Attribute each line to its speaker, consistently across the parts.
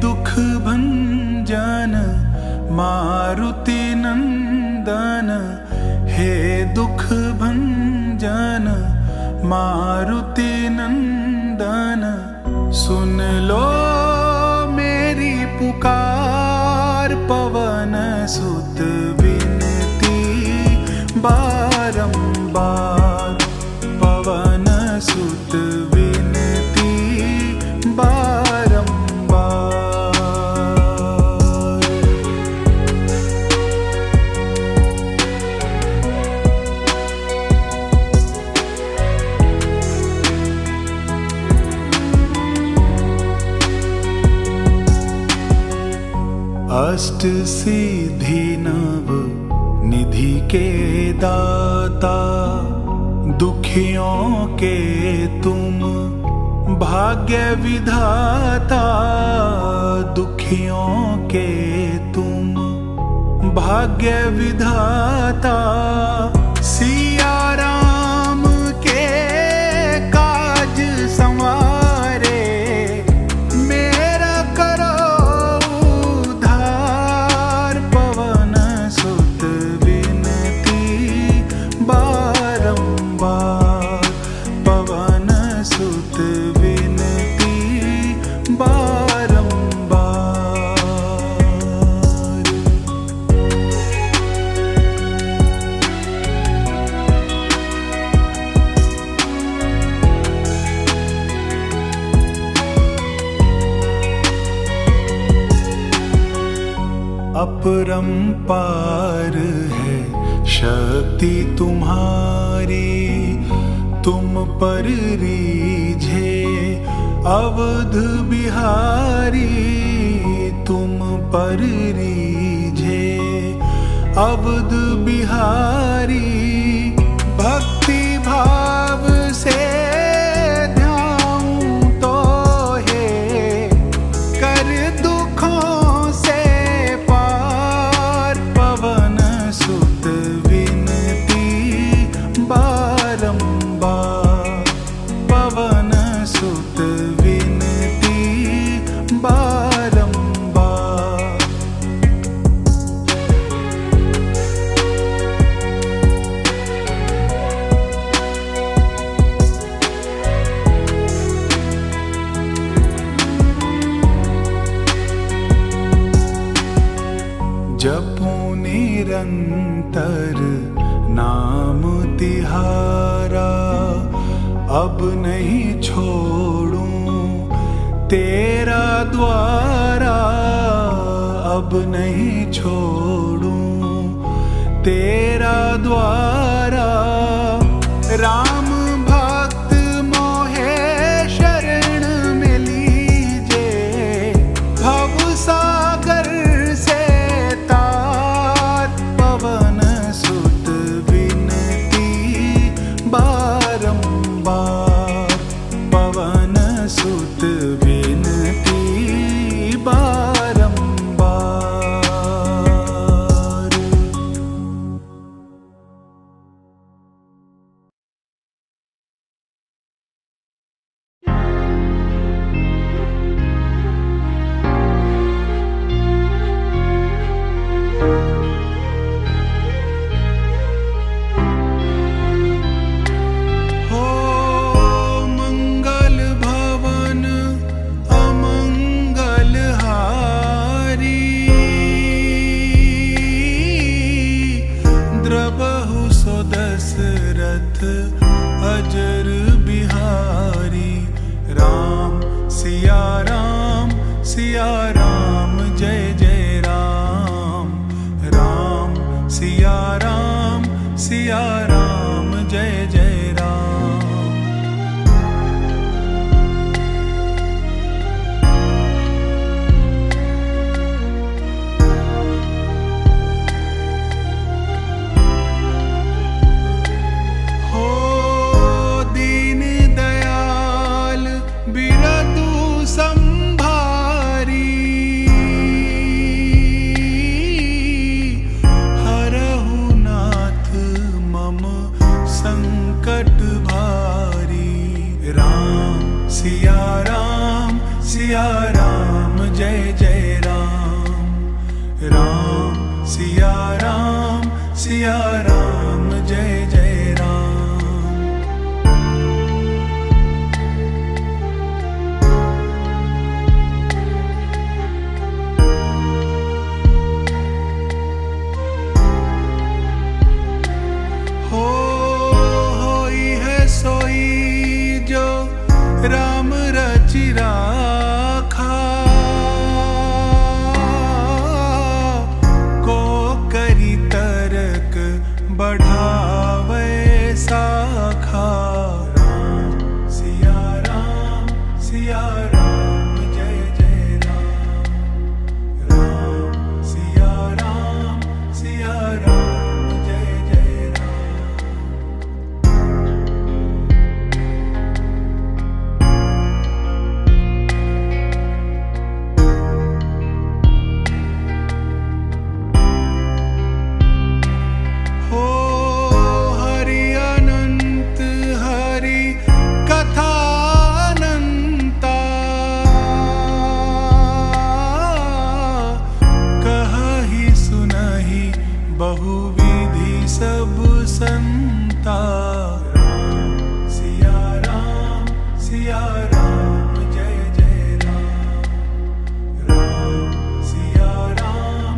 Speaker 1: दुख भंजन मारुति नंदन, हे दुख भंजन मारुति नंदन, सुन लो मेरी पुकार, पवन सुत विनती बारंबार, पवन सुत विनती बारंबार। अष्ट सिद्धि नव निधि के दाता, दुखियों के तुम भाग्य विधाता, दुखियों के तुम भाग्य विधाता, सिया राम के काज संवारे, मेरा करो उद्धार, पवन सुत विनती बारंबार, पवन सुत विनती बारंबार। अपरंपार है शक्ति तुम्हारी, तुम पर रीझे अवध बिहारी, तुम पर रीझे अवध बिहारी, भक्ति भाव से ध्याऊं तो है कर दुखों से पार, पवन सुत विनती बारंबार, पवन सुत विनती बारंबार। जपूं निरंतर नाम तिहारा, अब नहीं छोड़ूं तेरा द्वारा, अब नहीं छोड़ूं तेरा द्वारा, राम भक्त मोहे शरण में लीजे, भव सागर से तार, पवन सुत विनती बारंबार, पवन सुत विनती बारंबार। हो मंगल भवन अमंगल हारी, द्रवहु सो दशरथ अजर बिहारी, राम सिया राम सिया राम जय जय राम, राम सिया राम जय जय राम। हो दीन दयाल बिरदु संभारी, जय जय राम। राम सिया राम सिया राम जय जय राम। होई है सोई जो राम रचि राखा, को करी तरक बढ़ावे साखा। राम सिया राम जय जय राम। राम सिया राम जय जय राम। हो हरि अनंत हरि कथा अनंता, कहहि सुनहि बहुविधि सब संता। राम सिया राम जय जय राम। राम सिया राम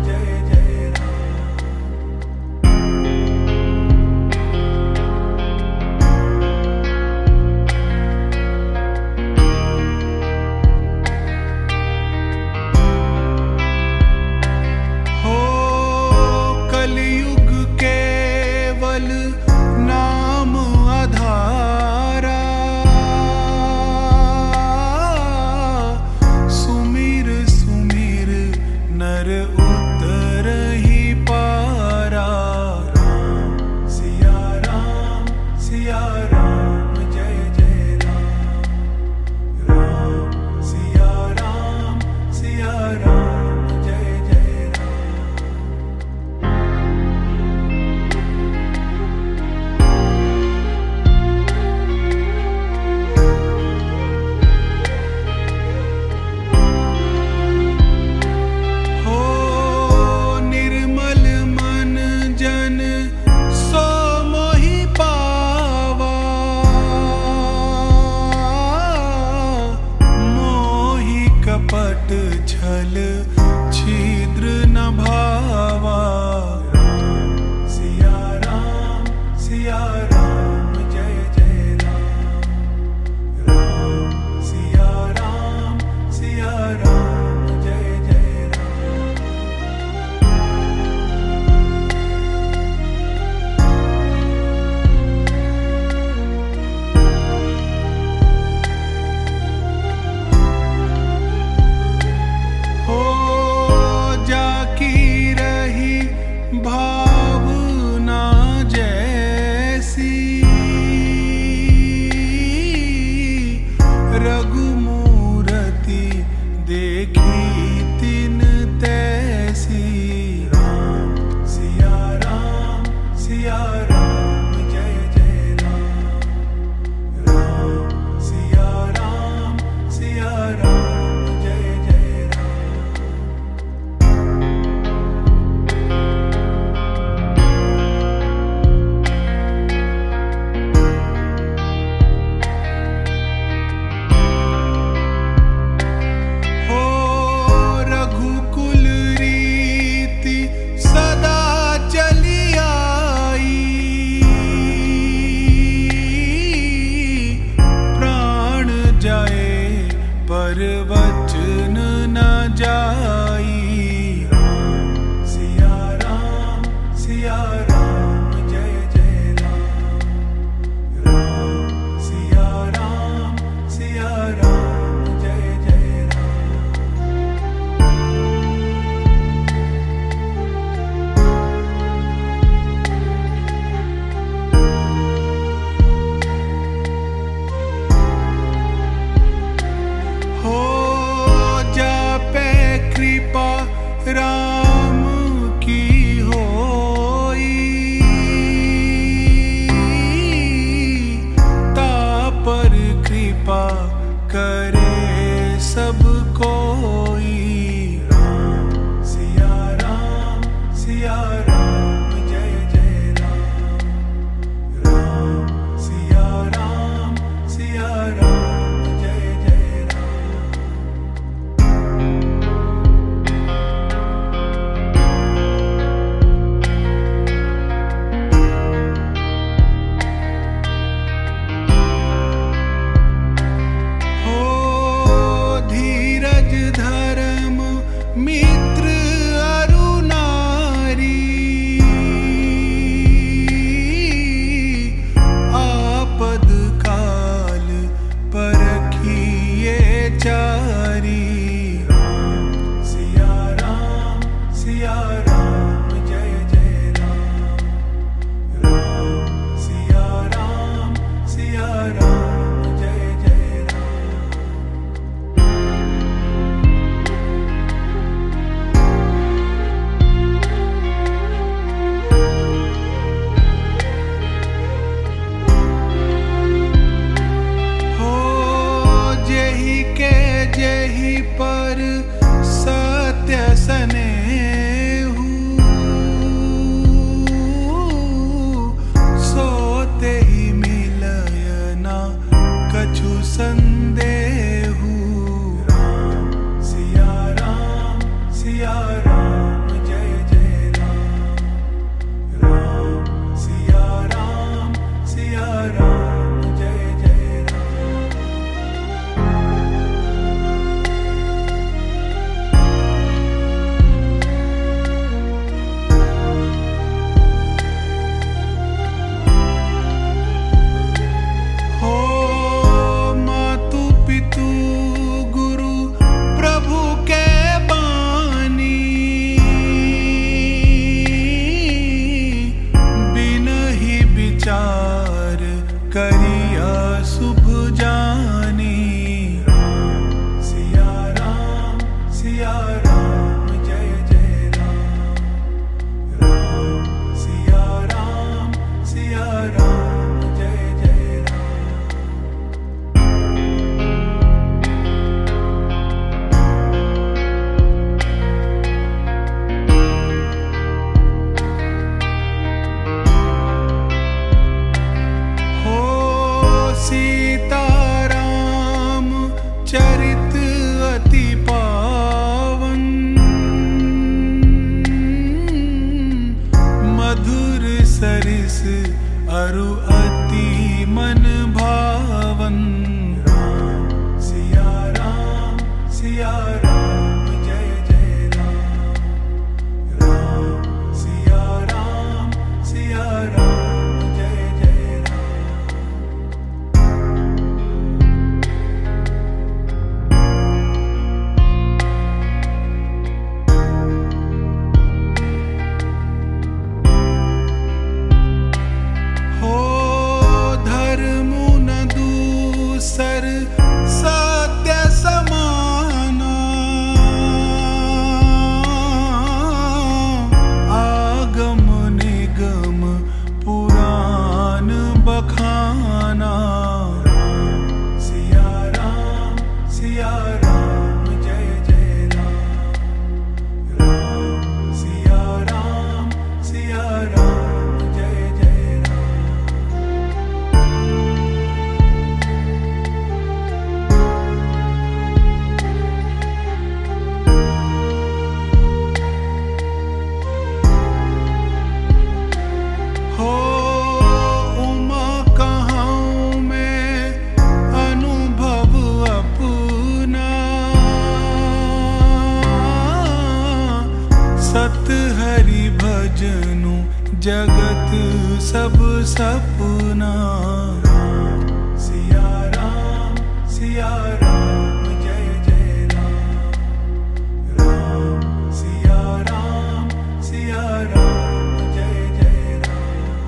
Speaker 1: जय जय राम। हो कलयुग केवल नाम आधारा, सुमिर सुमिर नर उतरहि पारा। राम सिया राम जय जय राम। राम सिया राम जय जय राम। हो निर्मल मन जन सो मोहि पावा, मोहि कपट छल छिद्र न भावा। राम सिया राम जय जय राम। राम सिया राम जय जय राम। हो जाकी रही भावना जैसी, रघुमूरति देखी तिन तैसी। राम सिया राम जय जय राम। राम सिया राम जय जय राम। हो रघुकुल रीति सदा चली आई, प्राण जाए पर वचन न जाई। राम सिया राम जय जय राम। राम सिया राम जय जय राम। हो जापे कृपा राम की होई, ता पर कृपा करे भजनु जगत सब सपना। सिया राम जय जय राम। राम सिया राम जय जय राम।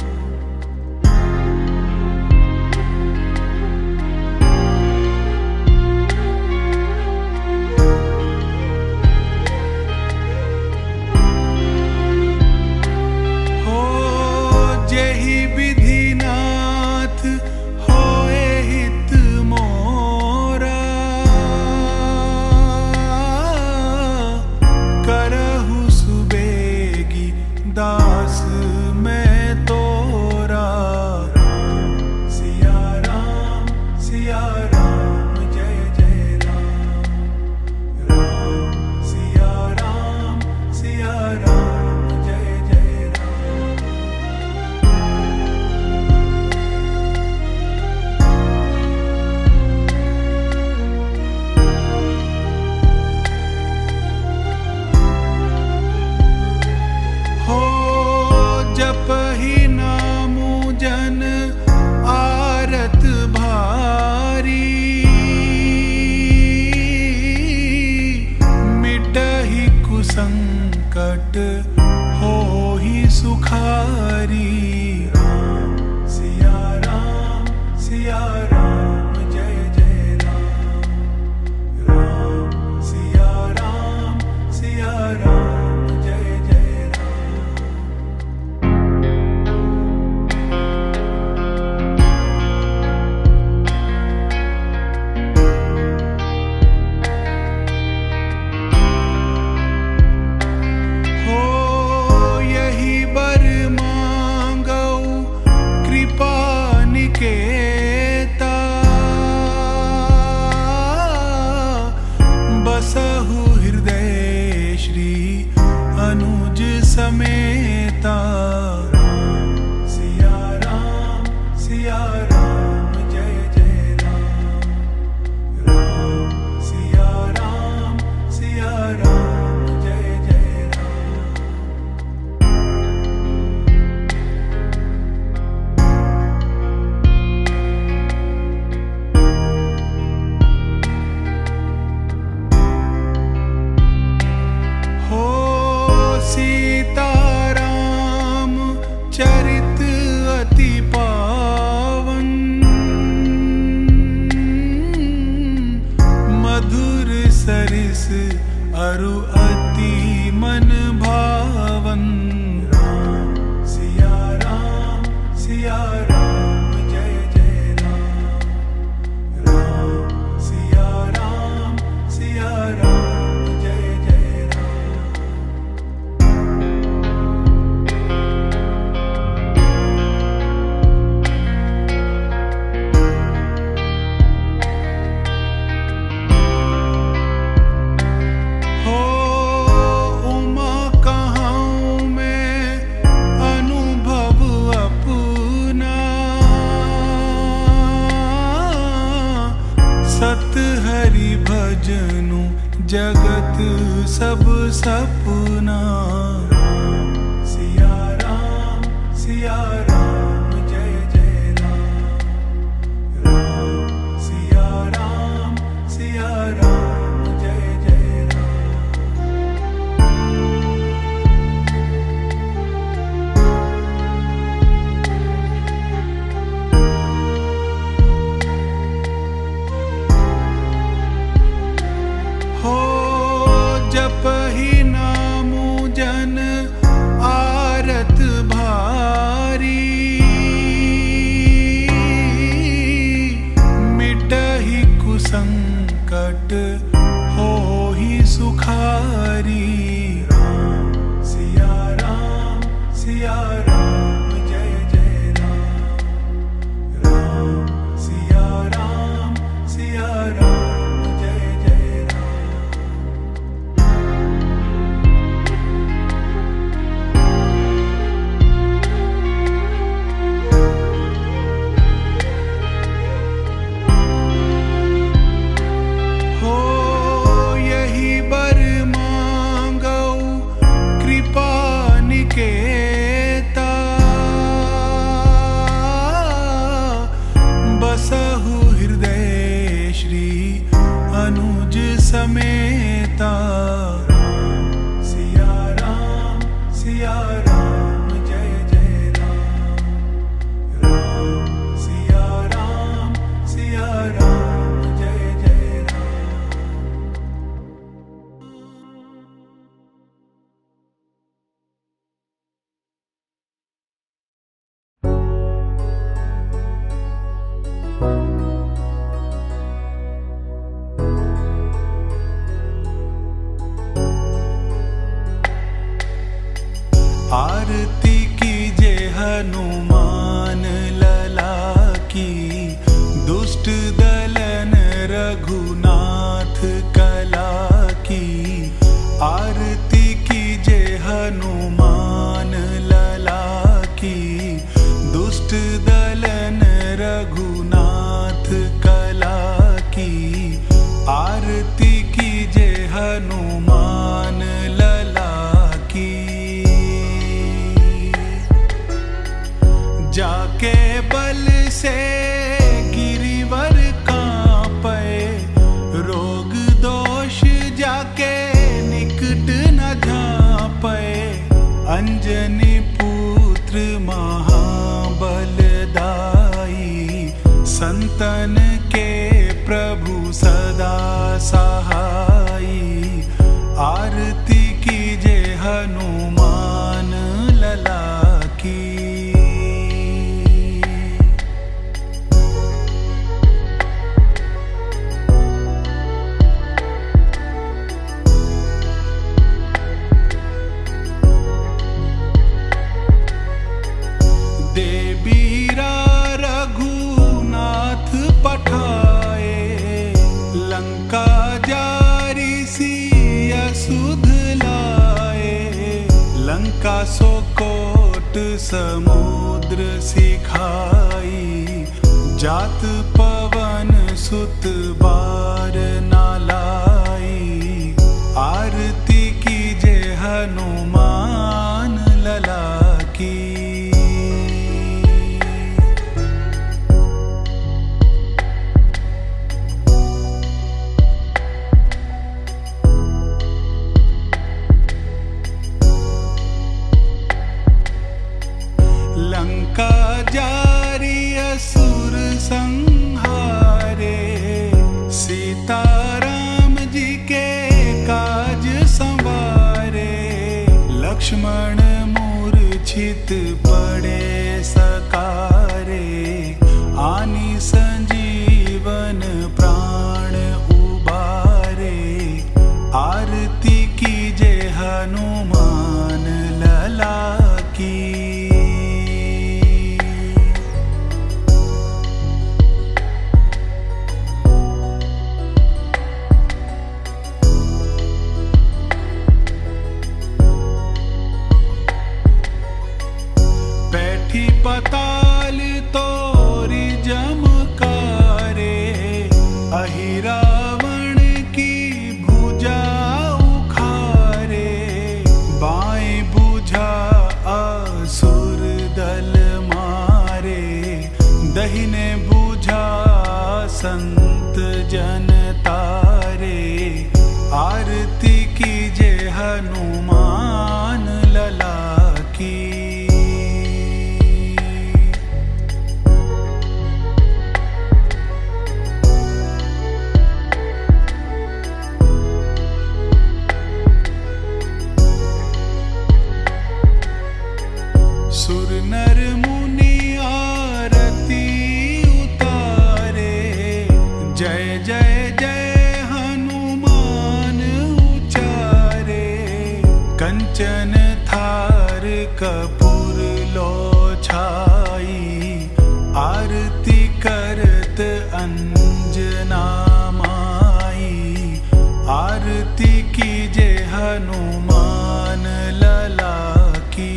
Speaker 1: हो जेहि विधिनाथ होए हित मोरा। करहु सुबेगी दास मैं तोरा। सिया राम जय जय राम। राम सिया राम जय जय राम। हो जपहि नामु जन आरत भारी। मिटहि कुसंकट होहि सुखारी। राम सिया राम जय जय राम। राम सिया राम जय जय राम। हो यही बर मांगऊ कृपा निकेता। बसहु हृदय श्री अनुज समेता। राम सिया राम जय जय राम। राम सिया राम जय जय राम। हो सीता राम चरित अति पावन। मधुर सरिस अरु अति मन भावन। राम सिया राम जय जय राम। राम सिया राम जय जय राम। हो उमा कहाँ मैं अनुभव अपना। सत हरि भजनु जगत सब सपना। राम सिया राम जय जय राम। राम सिया राम जय जय राम। हो जपहि नामु जन सीता। राम सिया राम जय जय राम। राम सिया राम जय जय राम। आरती कीजे हनुमान लला की, दुष्ट दलन रघुनाथ कला की। आरती कीजे हनुमान लला की, दुष्ट दलन रघुनाथ कला की। आरती कीजे हनुमान लला की। जाके बल से गिरिवर कांपे, रोग दोष जाके निकट न झांपे। अंजनी पुत्र महाबलदाई, संतन के प्रभु सदा सहाई। आरती कीजे हनुमान लला की। देबीरा रघुनाथ पठाए, लंका जारी सिया सुध लाए। लंका सो कोट समुद्र सिखाई, जात पवन सुत बार ना लाई। आरती कीजे हनुमान लला की। लंका जारी असुर संहारे, सीताराम जी के काज संवारे। लक्ष्मण मूर्छित पड़े सकारे, आनी संजीवन प्राण उबारे। आरती कीजे हनुमान लला की। पताल तोरी जमकारे, अहिरावण की भुजा उखारे। बाएं भुजा असुर दल मारे, दहिने भुजा संत जन तारे। आरती कीजे हनुमान लला की। सुर नर मुनि आरती उतारे, जय जय जय हनुमान उचारे। कंचन थार कपूर लो छाई, आरती करत अंजना माई। आरती कीजे हनुमान लला की।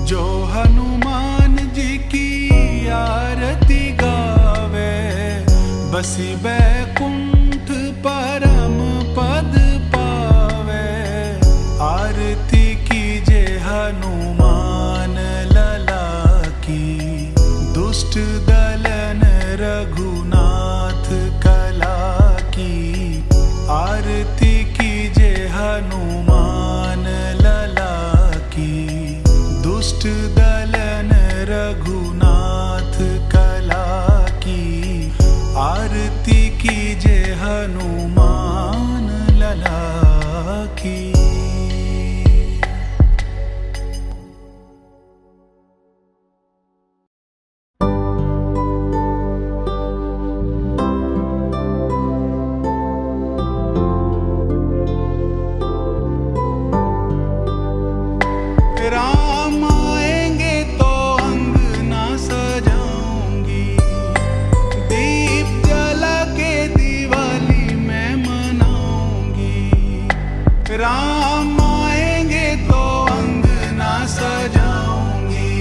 Speaker 1: जो हनुमान जी की आरती गावे, बसी बैकुंठ परम पद पावे। की। राम आएंगे तो अंगना सजाऊंगी, दीप जला के दिवाली मैं मनाऊंगी। राम आएंगे तो अंगना सजाऊंगी,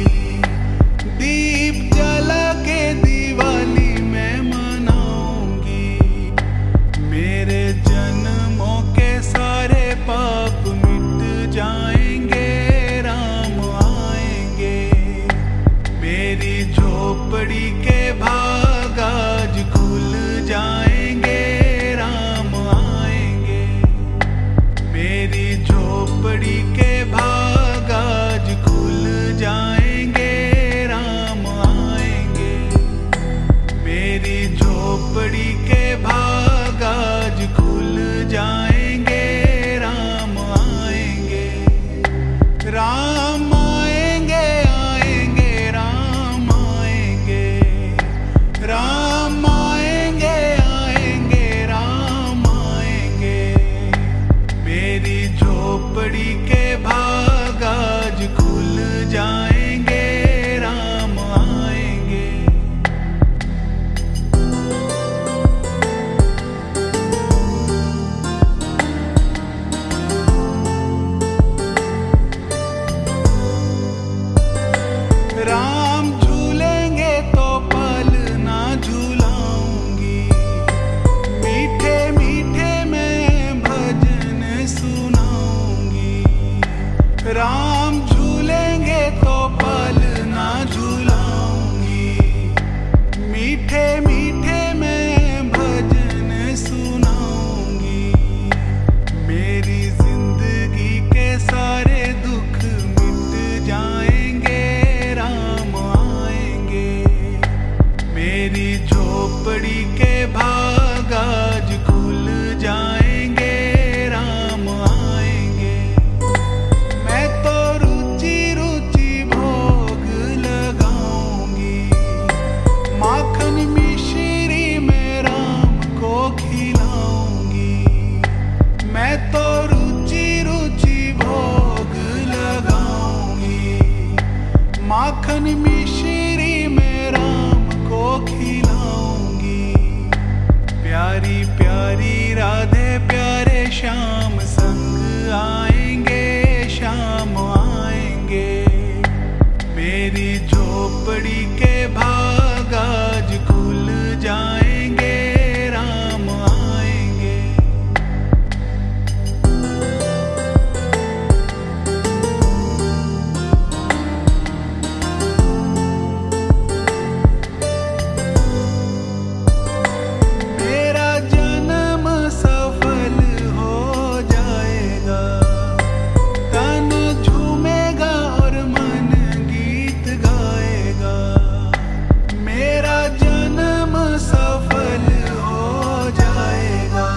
Speaker 1: दीप जला के दिवाली मैं मनाऊंगी। मेरे जन्मों के सारे पाप मिट जाएंगे, राम आएंगे। मेरी झोपड़ी के भाग आज खुल जाएंगे, राम आएंगे। मेरी झोपड़ी के भाग आज खुल जाएंगे, राम आएंगे। मेरी झोपड़ी के भाग आज खुल जाएंगे, राम आएंगे। राम आएंगे, आएंगे, राम आएंगे। राम आएंगे, आएंगे, राम आएंगे। मेरी झोपड़ी के भाग आज खुल जाएंगे, राम आएंगे। राम झूलेंगे तो पल ना झूलाऊंगी, मीठे मीठे मैं भजन सुनाऊंगी। राम झूलेंगे तो पल ना झूलाऊंगी, मीठे मीठे मैं भजन सुनाऊंगी। मेरी जिंदगी के सारे दुख मिट जाएंगे, राम आएंगे। मेरी झोपड़ी के भाग आज खुल जाएंगे, राम आएंगे। मैं तो रुचि रुचि भोग लगाऊंगी, माखन मिश्री में राम को खिलाऊंगी। मैं तो रुचि रुचि भोग लगाऊंगी, माखन मिश्री में राम को खिलाऊंगी। प्यारी प्यारी राधे प्यारे श्याम संग आएंगे, श्याम आएंगे। मेरी झोपड़ी के भाग आज खुल जाएंगे, राम आएंगे। मेरा जन्म सफल हो जाएगा, तन झूमेगा और मन गीत गाएगा। मेरा जन्म सफल हो जाएगा,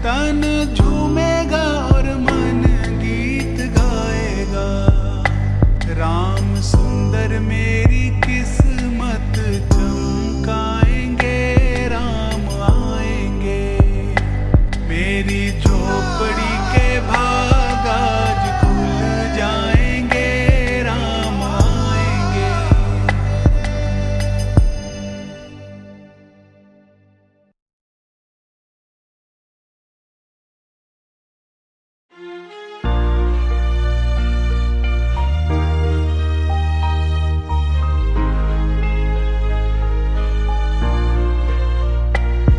Speaker 1: तन झूमेगा और मन गीत गाएगा। राम सुंदर मेरी किस्मत चमकाएंगे, राम आएंगे। मेरी झोपड़ी के भाग आज खुल जाएंगे, राम आएंगे।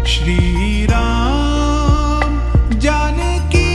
Speaker 1: श्री राम जानकी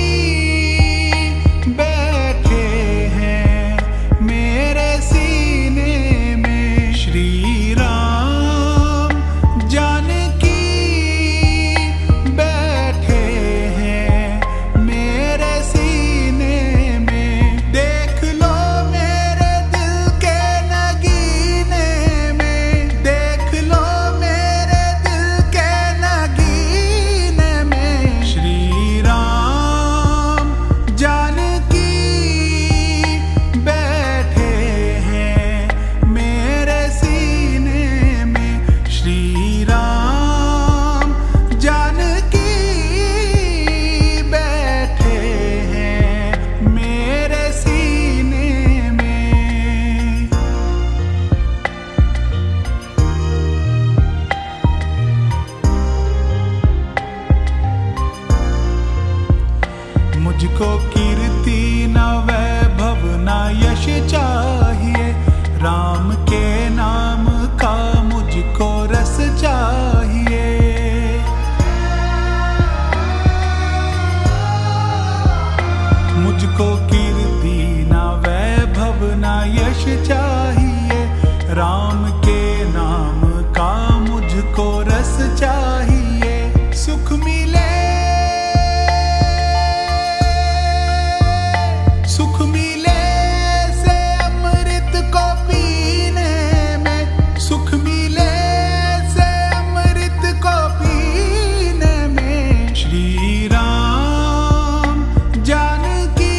Speaker 1: मुझको कीर्ति न वैभव न यश चाहिए, राम के नाम का मुझको रस चाहिए। मुझको कीर्ति न वैभव न यश चाहिए, राम के नाम का मुझको रस चाहिए। सुख मिले, सुख मिले से अमृत को पीने में, सुख मिले से अमृत को पीने में। श्री राम जानकी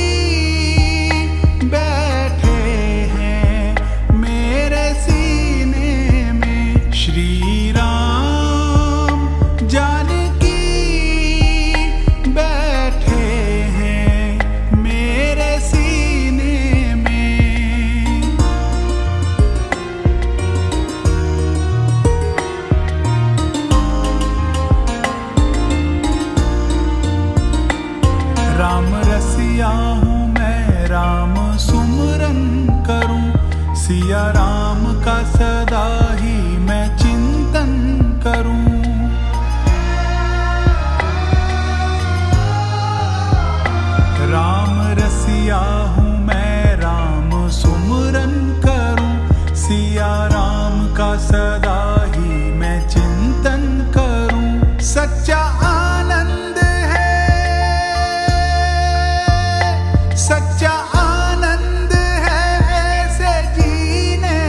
Speaker 1: बैठे हैं मेरे सीने में, श्री राम जानकी बैठे हैं मेरे सीने में। राम रसिया हूँ मैं, राम सुमरन करूं, सिया राम का सदा ही मैं चिंतन करूं। राम रसिया हूँ मैं, राम सुमरन करूं, सिया राम का सदा ही मैं चिंतन करूं। सच्चा आनंद है, सच्चा आनंद है ऐसे जीने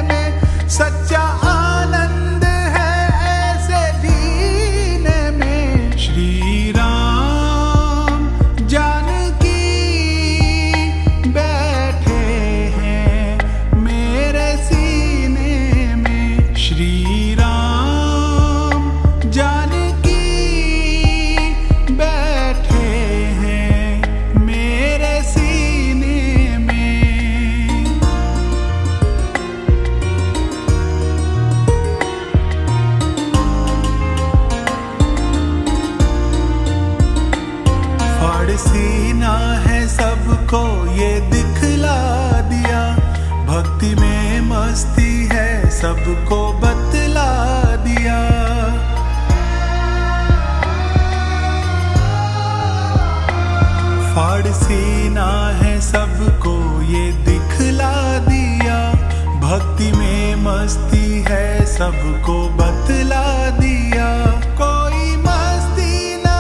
Speaker 1: में, सच्चा आनंद है ऐसे जीने में। श्री राम जानकी बैठे हैं मेरे सीने में, श्री राम जानकी बैठे हैं मेरे सीने में। फाड़ सीना है सबको ये दिखला दिया, भक्ति में मस्ती है सबको बतला दिया। फाड़ सीना है सबको ये दिखला दिया, भक्ति में मस्ती है सबको बतला दिया। कोई मस्ती ना,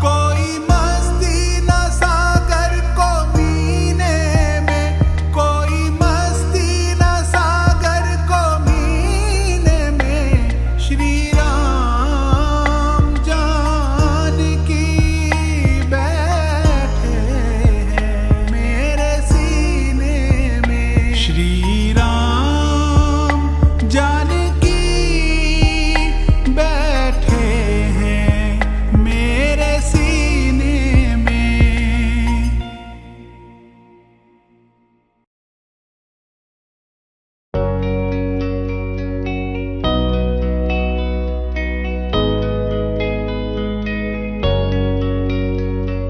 Speaker 1: कोई मस्ती ना सागर को मीने में, कोई मस्ती ना सागर को मीने में। श्री राम जानकी बैठे हैं मेरे सीने में, श्री राम जानकी बैठे हैं मेरे सीने में।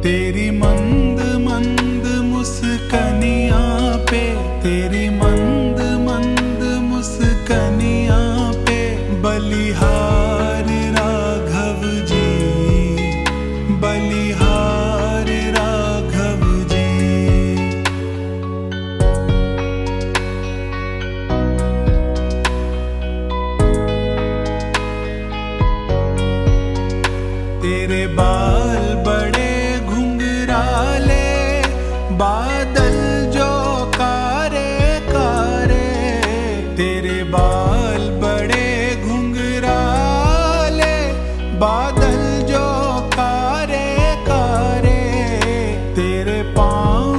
Speaker 1: तेरी मंद मंद मुस्कनियाँ पे, तेरी मंद मंद मुस्कनियाँ पे, बलिहार राघव जी, बलिहार राघव जी। तेरे बाल बड़े घुंघराले, बादल जो कारे कारे, तेरे बाल बड़े घुंघराले, बादल जो कारे कारे। तेरे पाँव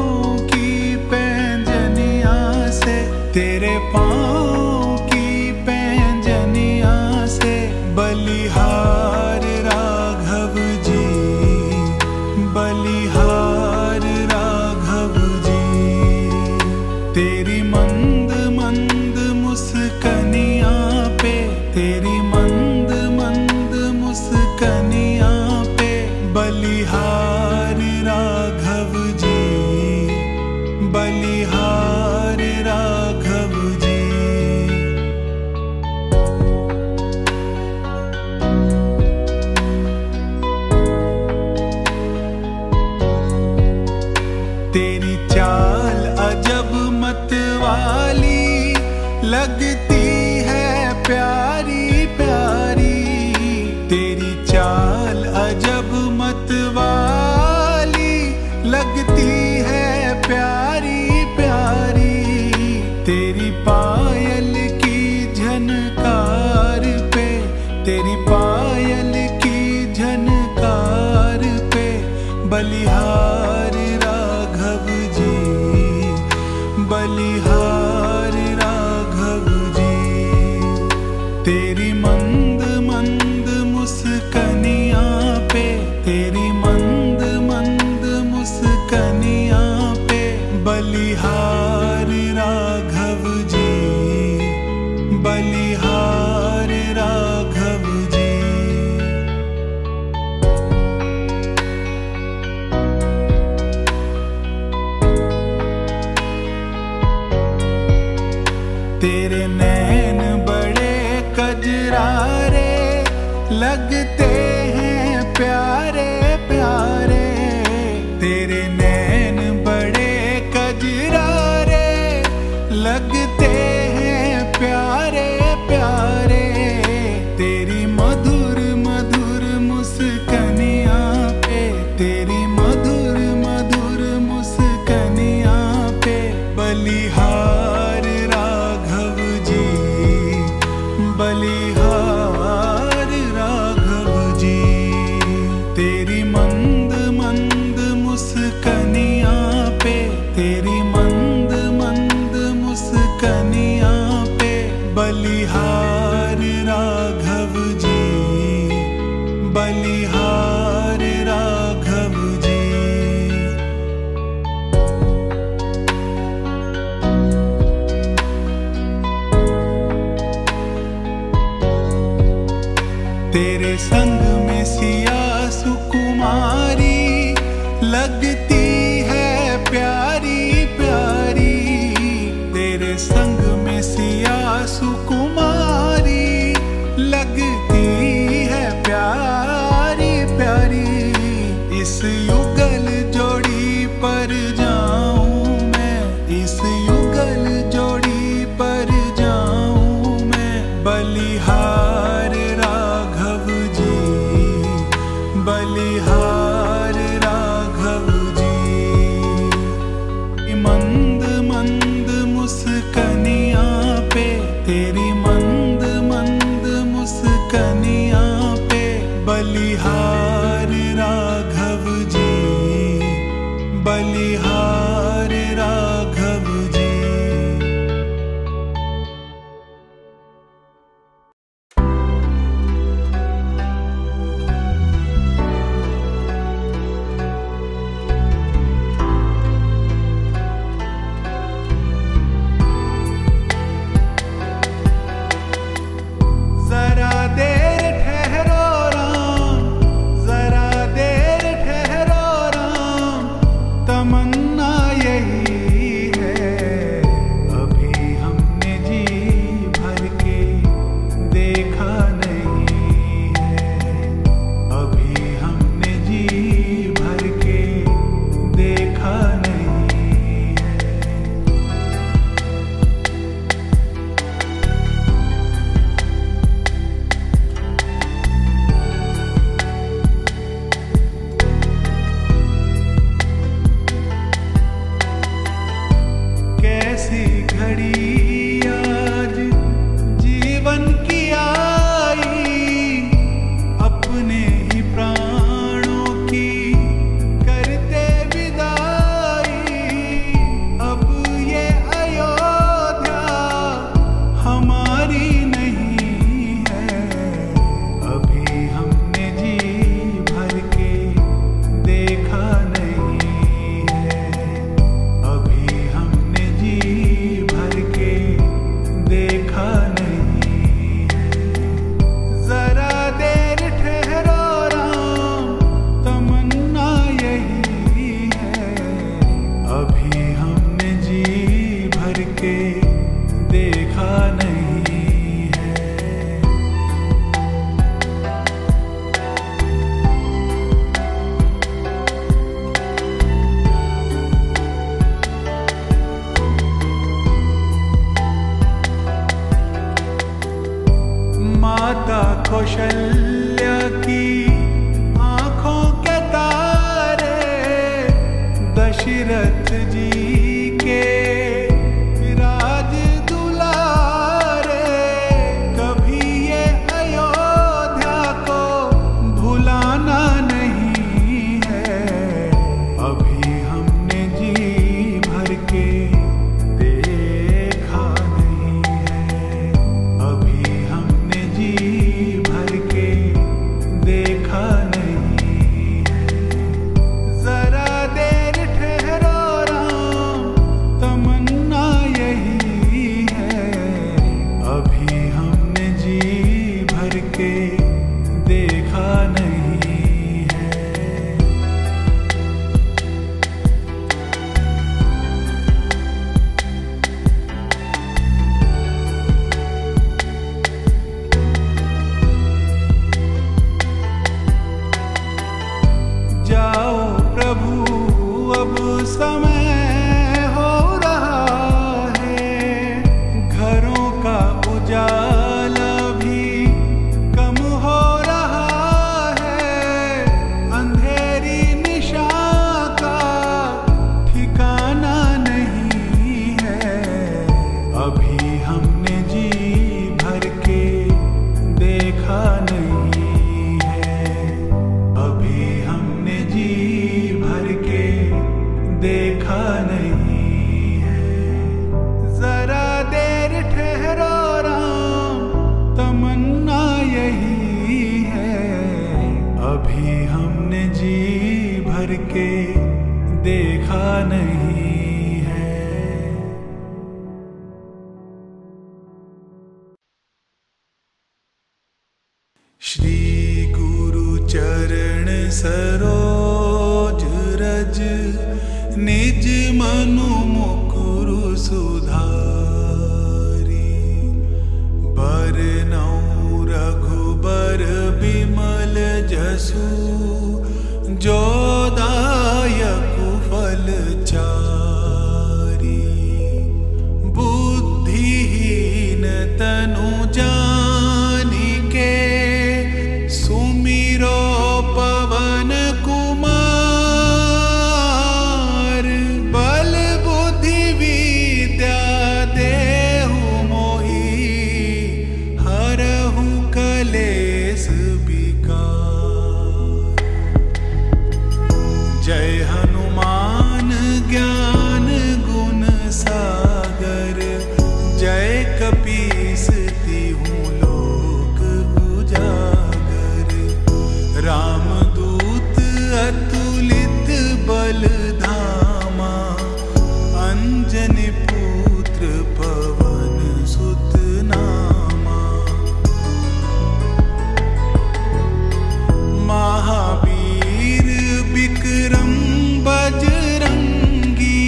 Speaker 1: की पैंजनिया से, तेरे पाँव की पैंजनिया से, बलिहार राघव जी, बलिहार राघव जी। तेरी मंद मंद मुस्कनियाँ पे, तेरी मंद मंद मुस्कनियाँ पे, बलिहार राघव जी, बलिहार राघव जी। तेरी चाल अजब मतवाली लगती है प्यारी प्यारी, तेरी चाल अजब मतवाली लगती है प्यारी प्यारी। तेरी पायल की झनकार पे, तेरी पायल की झनकार पे बलिहार राघव जी, बलिहार राघव जी। तेरी मंद मंद मुस्कनियाँ पे, तेरी मंद मंद मुस्कनियाँ पे बलिहार राघव जी, बलिहार राघव जी। तेरे नैन बड़े कजरारे लगते हैं प्यारे प्यारे, तेरे नैन बड़े कजरारे लगते हैं प्यारे प्यारे। तेरी मधुर मधुर मुस्कनियाँ पे, तेरी मधुर मधुर मुस्कनियाँ पे बलिहार राघव जी, बलिहार राघव जी। तेरी मंद मंद मुस्कनियाँ पे, तेरी मंद मंद मुस्कनियाँ पे बलिहार राघव जी, बलिहार राघव जी। तेरे संग में सिया सुकुमारी लगती है प्यारी प्यारी, तेरे संग में सिया सुकुमारी लगती है प्यारी प्यारी। इस युगल जोड़ी पर जाऊं मैं, इस युगल जोड़ी पर जाऊं मैं बलिहार राघव जी, बलिहार राघव जी। मंद मंद मुस्कनियाँ पे, तेरी मंद मंद मुस्कनियाँ पे बलिहार राघव जी, जी के राज दुलारे, कभी ये अयोध्या को भुलाना नहीं है। अभी हमने जी भर के देखा नहीं है, अभी हमने जी भर के देखा नहीं है। जरा देर ठहरो राम, तमन्ना यही है। अभी हमने जी भर के देखा नहीं है। जाओ प्रभु, अब समय हो रहा है, घरों का उजाला भी कम हो रहा है। अंधेरी निशा का ठिकाना नहीं है। अभी हमने जी भर के देखा नहीं है, अभी हमने जी भर के देखा नहीं है। जरा देर ठहरो राम, तमन्ना यही है। अभी हमने जी भर के देखा नहीं है। श्री गुरु चरण सरोज रज, निज मनु मुकुरु सुधारी। बरनउँ रघुबर बिमल जसु, जो दायकु फल चारी। बुद्धिहीन तनु जानिके, सुमिरो पवन कुमार। बल बुद्धि विद्या देहु मोहि, हरहु कलेस विकार। जय हनुमान ज्ञान गुण सागर, जय कपीस तिहु लोक उजागर। रामदूत अतुलित बल धामा, अंजनी पुत्र पवन सुत नामा। महावीर विक्रम बजरंगी,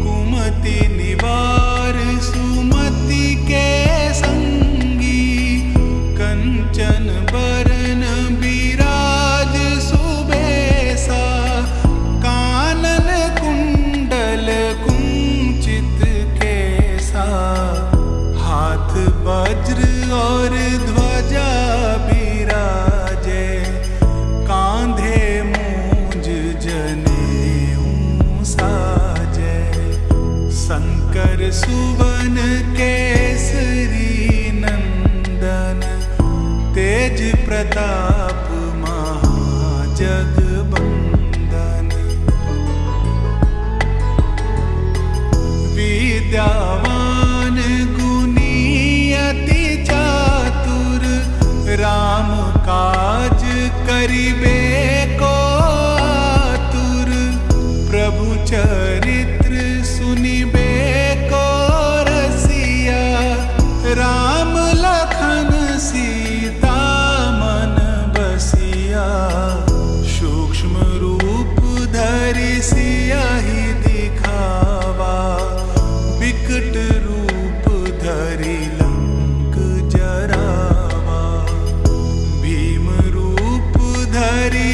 Speaker 1: कुमति निवार सुमति के संगी। कंचन बरन बिराज सुबेसा, कानन कुंडल कुंचित केसा। हाथ वज्र और ध्वजा बिराजे, कांधे मूंज जनेऊ साजे। शंकर सुवन केसरी नंदन, तेज प्रताप महाजगबंदन। विद्यावान गुणी अति चातुर, राम काज करिबे को आतुर। प्रभु चरित्र सुनिबे को रसिया, राम लखन सीता मन बसिया। सूक्ष्म रूप धरि सियाहि दिखावा, विकट रूप धरि लंक जरावा। भीम रूप धरि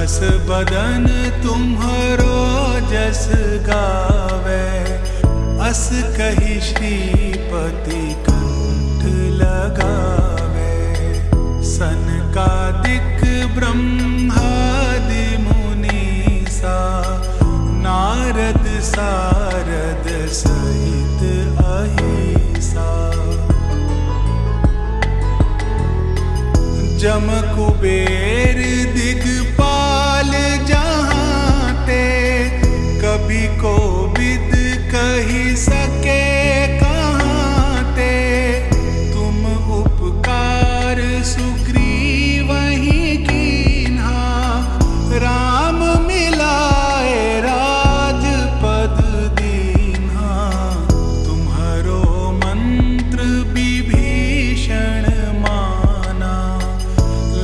Speaker 1: बस बदन तुम्हारो जस गावे, अस कही श्रीपति कंठ लगावे। सनकादिक ब्रह्मादि मुनीसा, नारद सारद सहित अहिसा। जम कुबेर दिगपाल जहाँ ते, कभी को विद कही सके कहाँ ते। तुम उपकार सुग्रीव ही कीन्हा, राम मिलाए राजपद दीन्हा। तुम्हारो मंत्र विभीषण माना,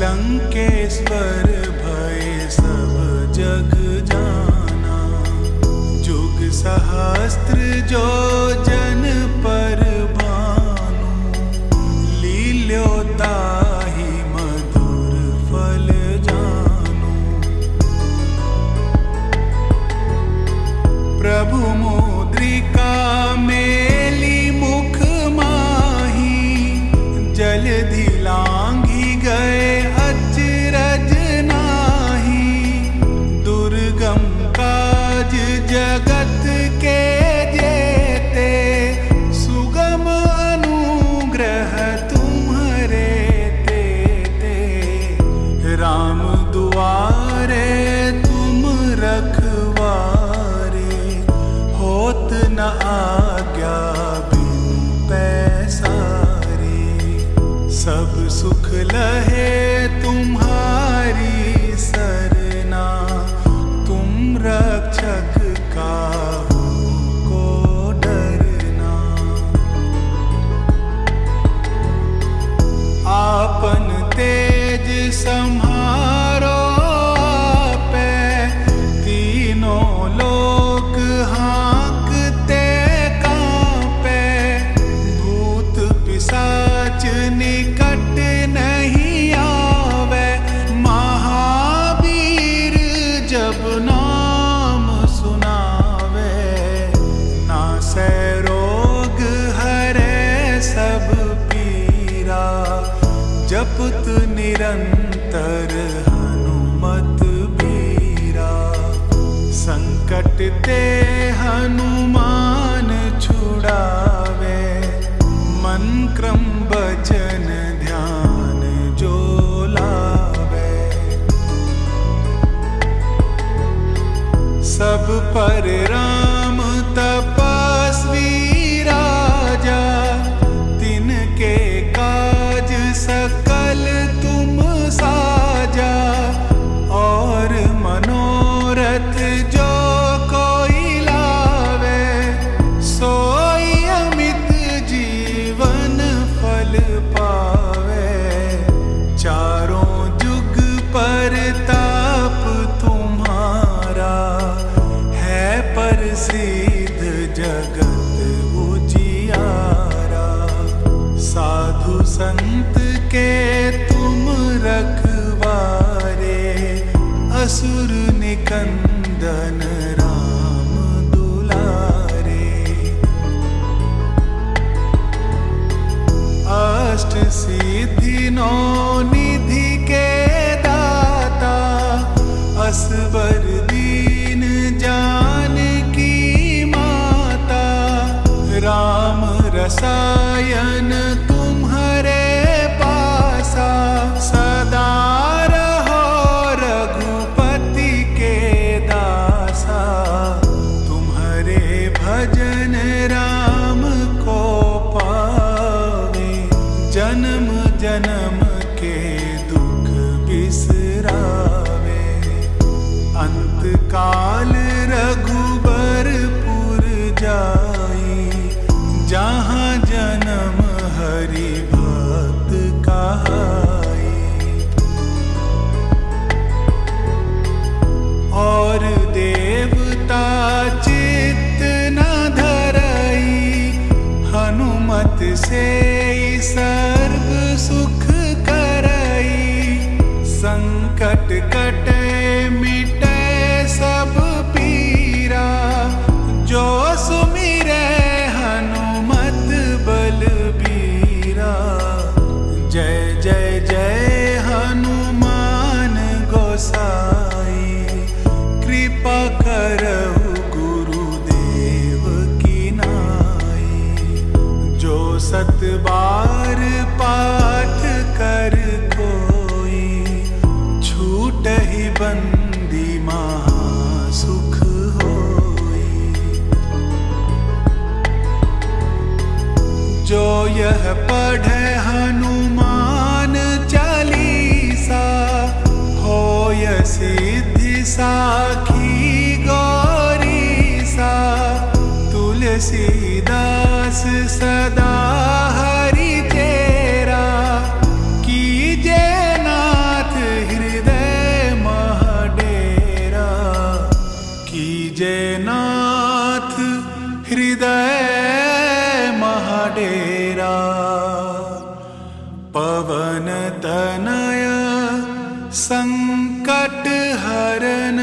Speaker 1: लंकेश्वर भय सब जग जाना। जुग सहस्त्र जो जन पर भानु, लील्योता ही मधुर फल जानु। प्रभु मुद्रिका मेली मुख माही, जलधि लांघी गए अचरज नाही। दुर्गम काज जगत के जेते, सुगम अनुग्रह तुम्हारे तेते। राम दुआरे तुम रखवारे, होत न आज्ञा बिनु पैसारे। सब सुख लहे तुम्हारी सरना, तुम रक्षक काहू को डरना। आपन तेज सम्हारो आपे, तीनों लोक हाँकते कांपे। भूत पिशाच निकट नहीं आवे, महावीर जब नाम सुनावे। नासै रोग हरै सब पीरा, जपत निरंतर हनुमत बीरा। संकट ते हनुमान छुड़ावे, मन क्रम वचन ध्यान जो लावे। सब पर राम तपस्वी राजा, तिनके काज सकल तुम साजा। और मनोरथ जो कोई लावे, सोई अमित जीवन फल पावे। चारों जुग परताप तुम्हारा, है प्रसिद्ध जगत उजियारा। साधु संत के तुम रखवारे, असुर निकंदन राम दुलारे। अष्ट सिद्धि नौ निधि के दाता, असबर दीन जानकी माता। राम रसायन तुम्हारे पासा, सदा रहो रघुपति के दासा। तुम्हारे भजन राम को पावे, जन्म जन्म के दुख बिसरावे। अंत काल रघुबरपुर जाई, जहाँ जन्म हरि भक्त कहाई। और देवता चित्त न धरई, हनुमत से सर्व सुख करई। संकट कटे सत बार पाठ कर कोई, छूटहि बंदी महासुख होई। जो यह पढ़े हनुमान चालीसा, होय सिद्धि साखी गौरीसा। तुलसीदास सदा हरि तेरा, कीजे नाथ हृदय मह डेरा। कीजे नाथ हृदय मह डेरा। पवन तनय संकट हरन,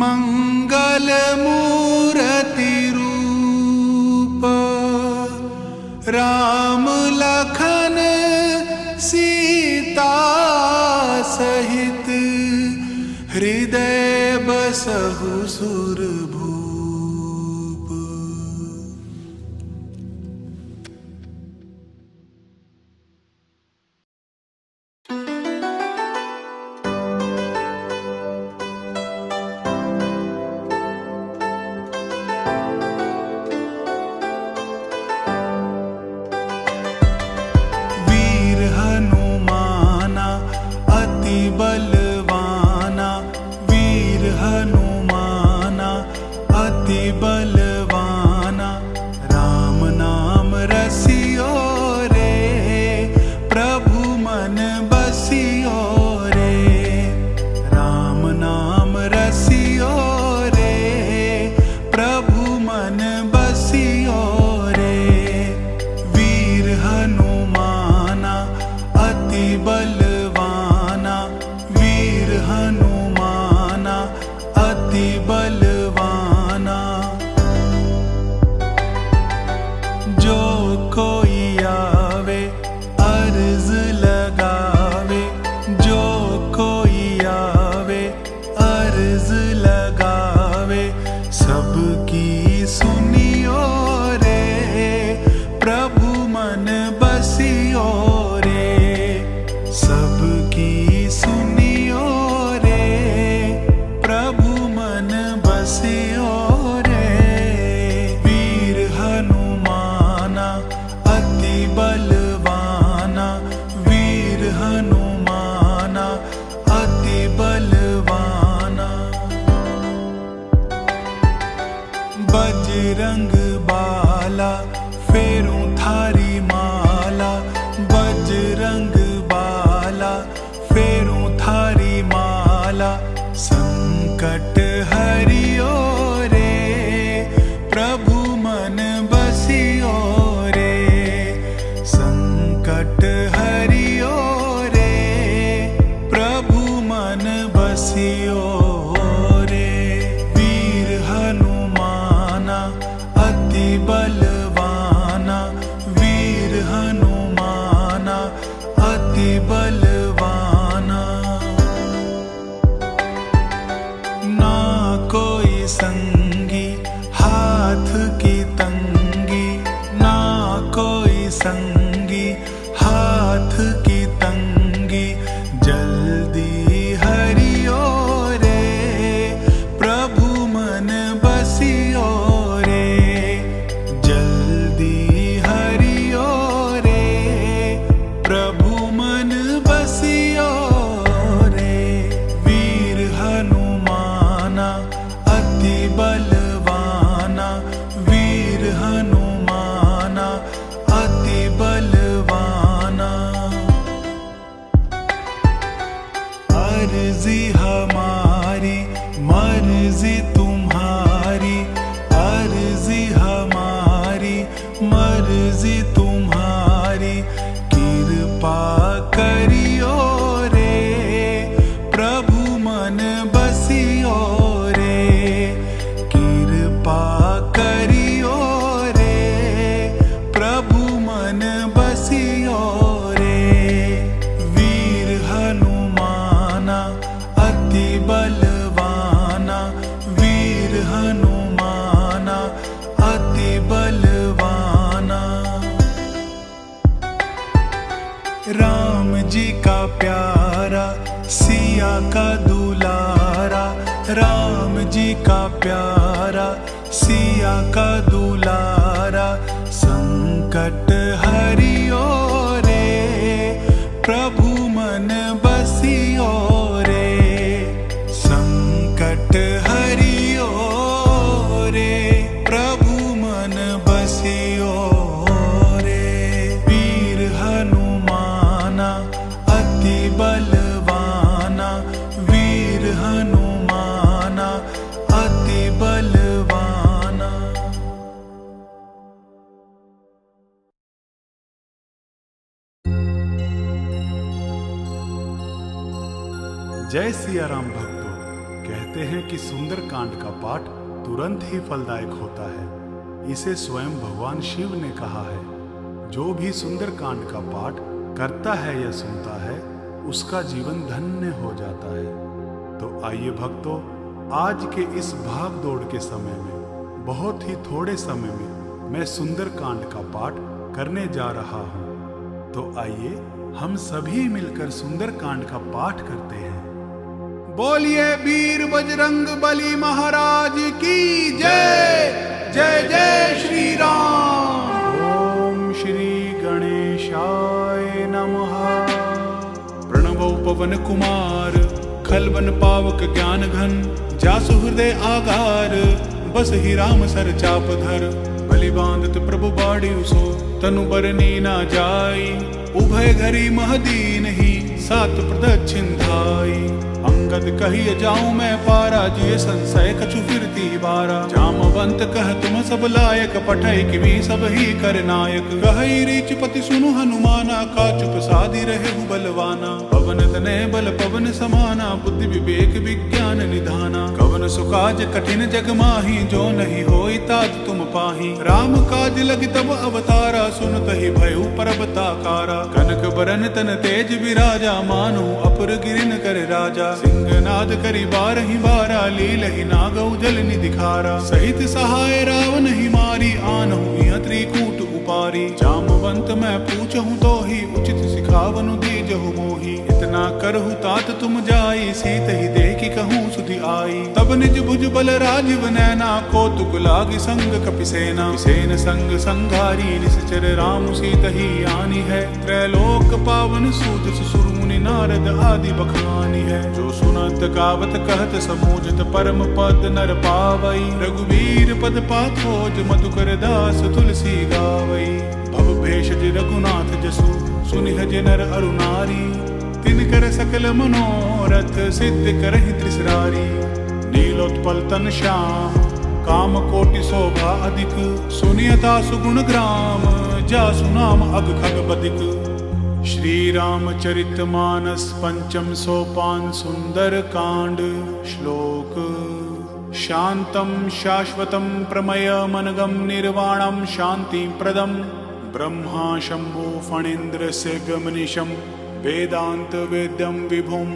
Speaker 1: मंगल मूर्ति रूप। राम लखन सीता सहित, हृदय बसहु सुरभूप। बलवाना वीर हनुमाना, अति बलवाना। राम नाम रसियो रे, प्रभु मन बसियो रे। राम नाम रसियो रे, प्रभु मन बसियो रे। वीर हनुमाना अति बलवाना, वीर हनुमाना अति बलवाना। जो कोई आवे अर्ज लगावे, जो कोई आवे अर्ज लगावे। सबकी सुनियो रे, प्रभु मन बसियो रे। सबकी सुनियो रे, प्रभु मन बसियो रे। वीर हनुमाना अति बलवाना, वीर हनुमाना अति बलवाना। बजरंग बाला फेरूं थारी माला, बजरंग बाला फेरूं थारी माला। संकट हरियो रे, प्रभु मन बसियो रे। संकट हरियो रे, प्रभु मन बसियो रे। वीर हनुमाना अति बलवाना, वीर हनुमाना अति बलवाना। ना कोई संगी हाथ की तंगी, ना कोई संगी हाथ की तंगी। जल्दी हरियो रे, प्रभु मन बसियो रे। जल्दी हरियो रे, प्रभु मन बसियो रे। वीर हनुमाना अति बलवाना, वीर हनुमाना अति बलवाना। अर्जी हमारी मर्जी तुम्हारी, अर्जी हमारी मर्जी तुम्हारी। कृपा करियो रे, प्रभु मन बसियो रे। कृपा करियो रे, प्रभु मन बसियो रे। वीर हनुमाना अति बलवाना, वीर हनुमाना अति बलवाना। का प्यारा, सिया का दुलारा, राम जी का प्यारा, सिया का दुलारा। संकट हरियो रे, प्रभु मन बसियो रे। संकट हरियो रे, प्रभु मन बसियो रे। वीर हनुमाना अति बलवाना, वीर हनुमाना अति बलवाना। जय सिया राम भक्तों, कहते हैं कि सुंदर कांड का पाठ तुरंत ही फलदायक होता है। इसे स्वयं भगवान शिव ने कहा है। जो भी सुंदर कांड का पाठ करता है या सुनता है, उसका जीवन धन्य हो जाता है। तो आइए भक्तों, आज के इस भाग दौड़ के समय में, बहुत ही थोड़े समय में मैं सुंदर कांड का पाठ करने जा रहा हूँ। तो आइए हम सभी मिलकर सुंदर कांड का पाठ करते हैं। बोलिए वीर बजरंग बली महाराज की जय। जय जय श्री राम। ओम श्री गणेशाय नमः। प्रणवो पवन कुमार, खलवन पावक ज्ञान घन, जासु हृदय आगार, बस ही राम सर चाप धर। बलि बांधत प्रभु बाड़ी सो, तनु बरनी ना जाई, उभय घरी महदीन ही, सात प्रदक्षिण धाई। अंगद कहिए जाऊं मैं पारा, जिय संशय कछु फिरती बारा। जामवंत कह तुम सब लायक, पठै किमी सब ही कर नायक। कहई रीच पति सुनु हनुमाना, का चुप साधी रहे बलवाना। पवन तने बल पवन समाना, बुद्धि विवेक विज्ञान निधाना। कवन सुकाज कठिन जग माही, जो नहीं होई तात तुम पाही। राम काज लग तब अवतारा, सुनत ही भयउ परबताकारा। कनक बरन तन तेज विराजा, मानो अपुर गिरिन कर राजा। सिंहनाद करी बारहि बारा, लीलहि नागौ जल निधिखारा। सहित सहाय रावण ही मारी, आनहु इह त्रिकूट उपारी। जामवंत मैं पूछहु तो ही, उचित सिखावनु दीजहु मोही। इतना करहु तात तुम जाई, सीत ही देखी कहूँ सुधि आई। तब निज भुज बल राजीव नैना, कौतुक लागी संग कपिसेना। सेन संग संघारी, निश्चर राम सीत ही आनी है। त्रैलोक पावन सूत सुर मुनि नारद आदि बखानी है। जो सुनत गावत कहत समूजत, परम पद नर पावई। रघुवीर पद पाथोज, मधुकर दास तुलसी गावई। भव भेषज रघुनाथ जसु, सुनिह जे नर अरु नारी। तिनकर सकल मनोरथ, सिद्ध करहि त्रिसरारी। नीलोत्पल तन श्याम, काम कोटि शोभा अधिक। सुनियता सुगुण ग्राम, जासु नाम अग खग बदिक। श्री रामचरित मानस पंचम सोपान, सुंदर कांड। श्लोक। शांतम शाश्वतम प्रमय मनगम, निर्वाणम शांति प्रदम। ब्रह्मा शंभु फणीन्द्र से गमनिशम, वेदांत वेद्यम विभुम।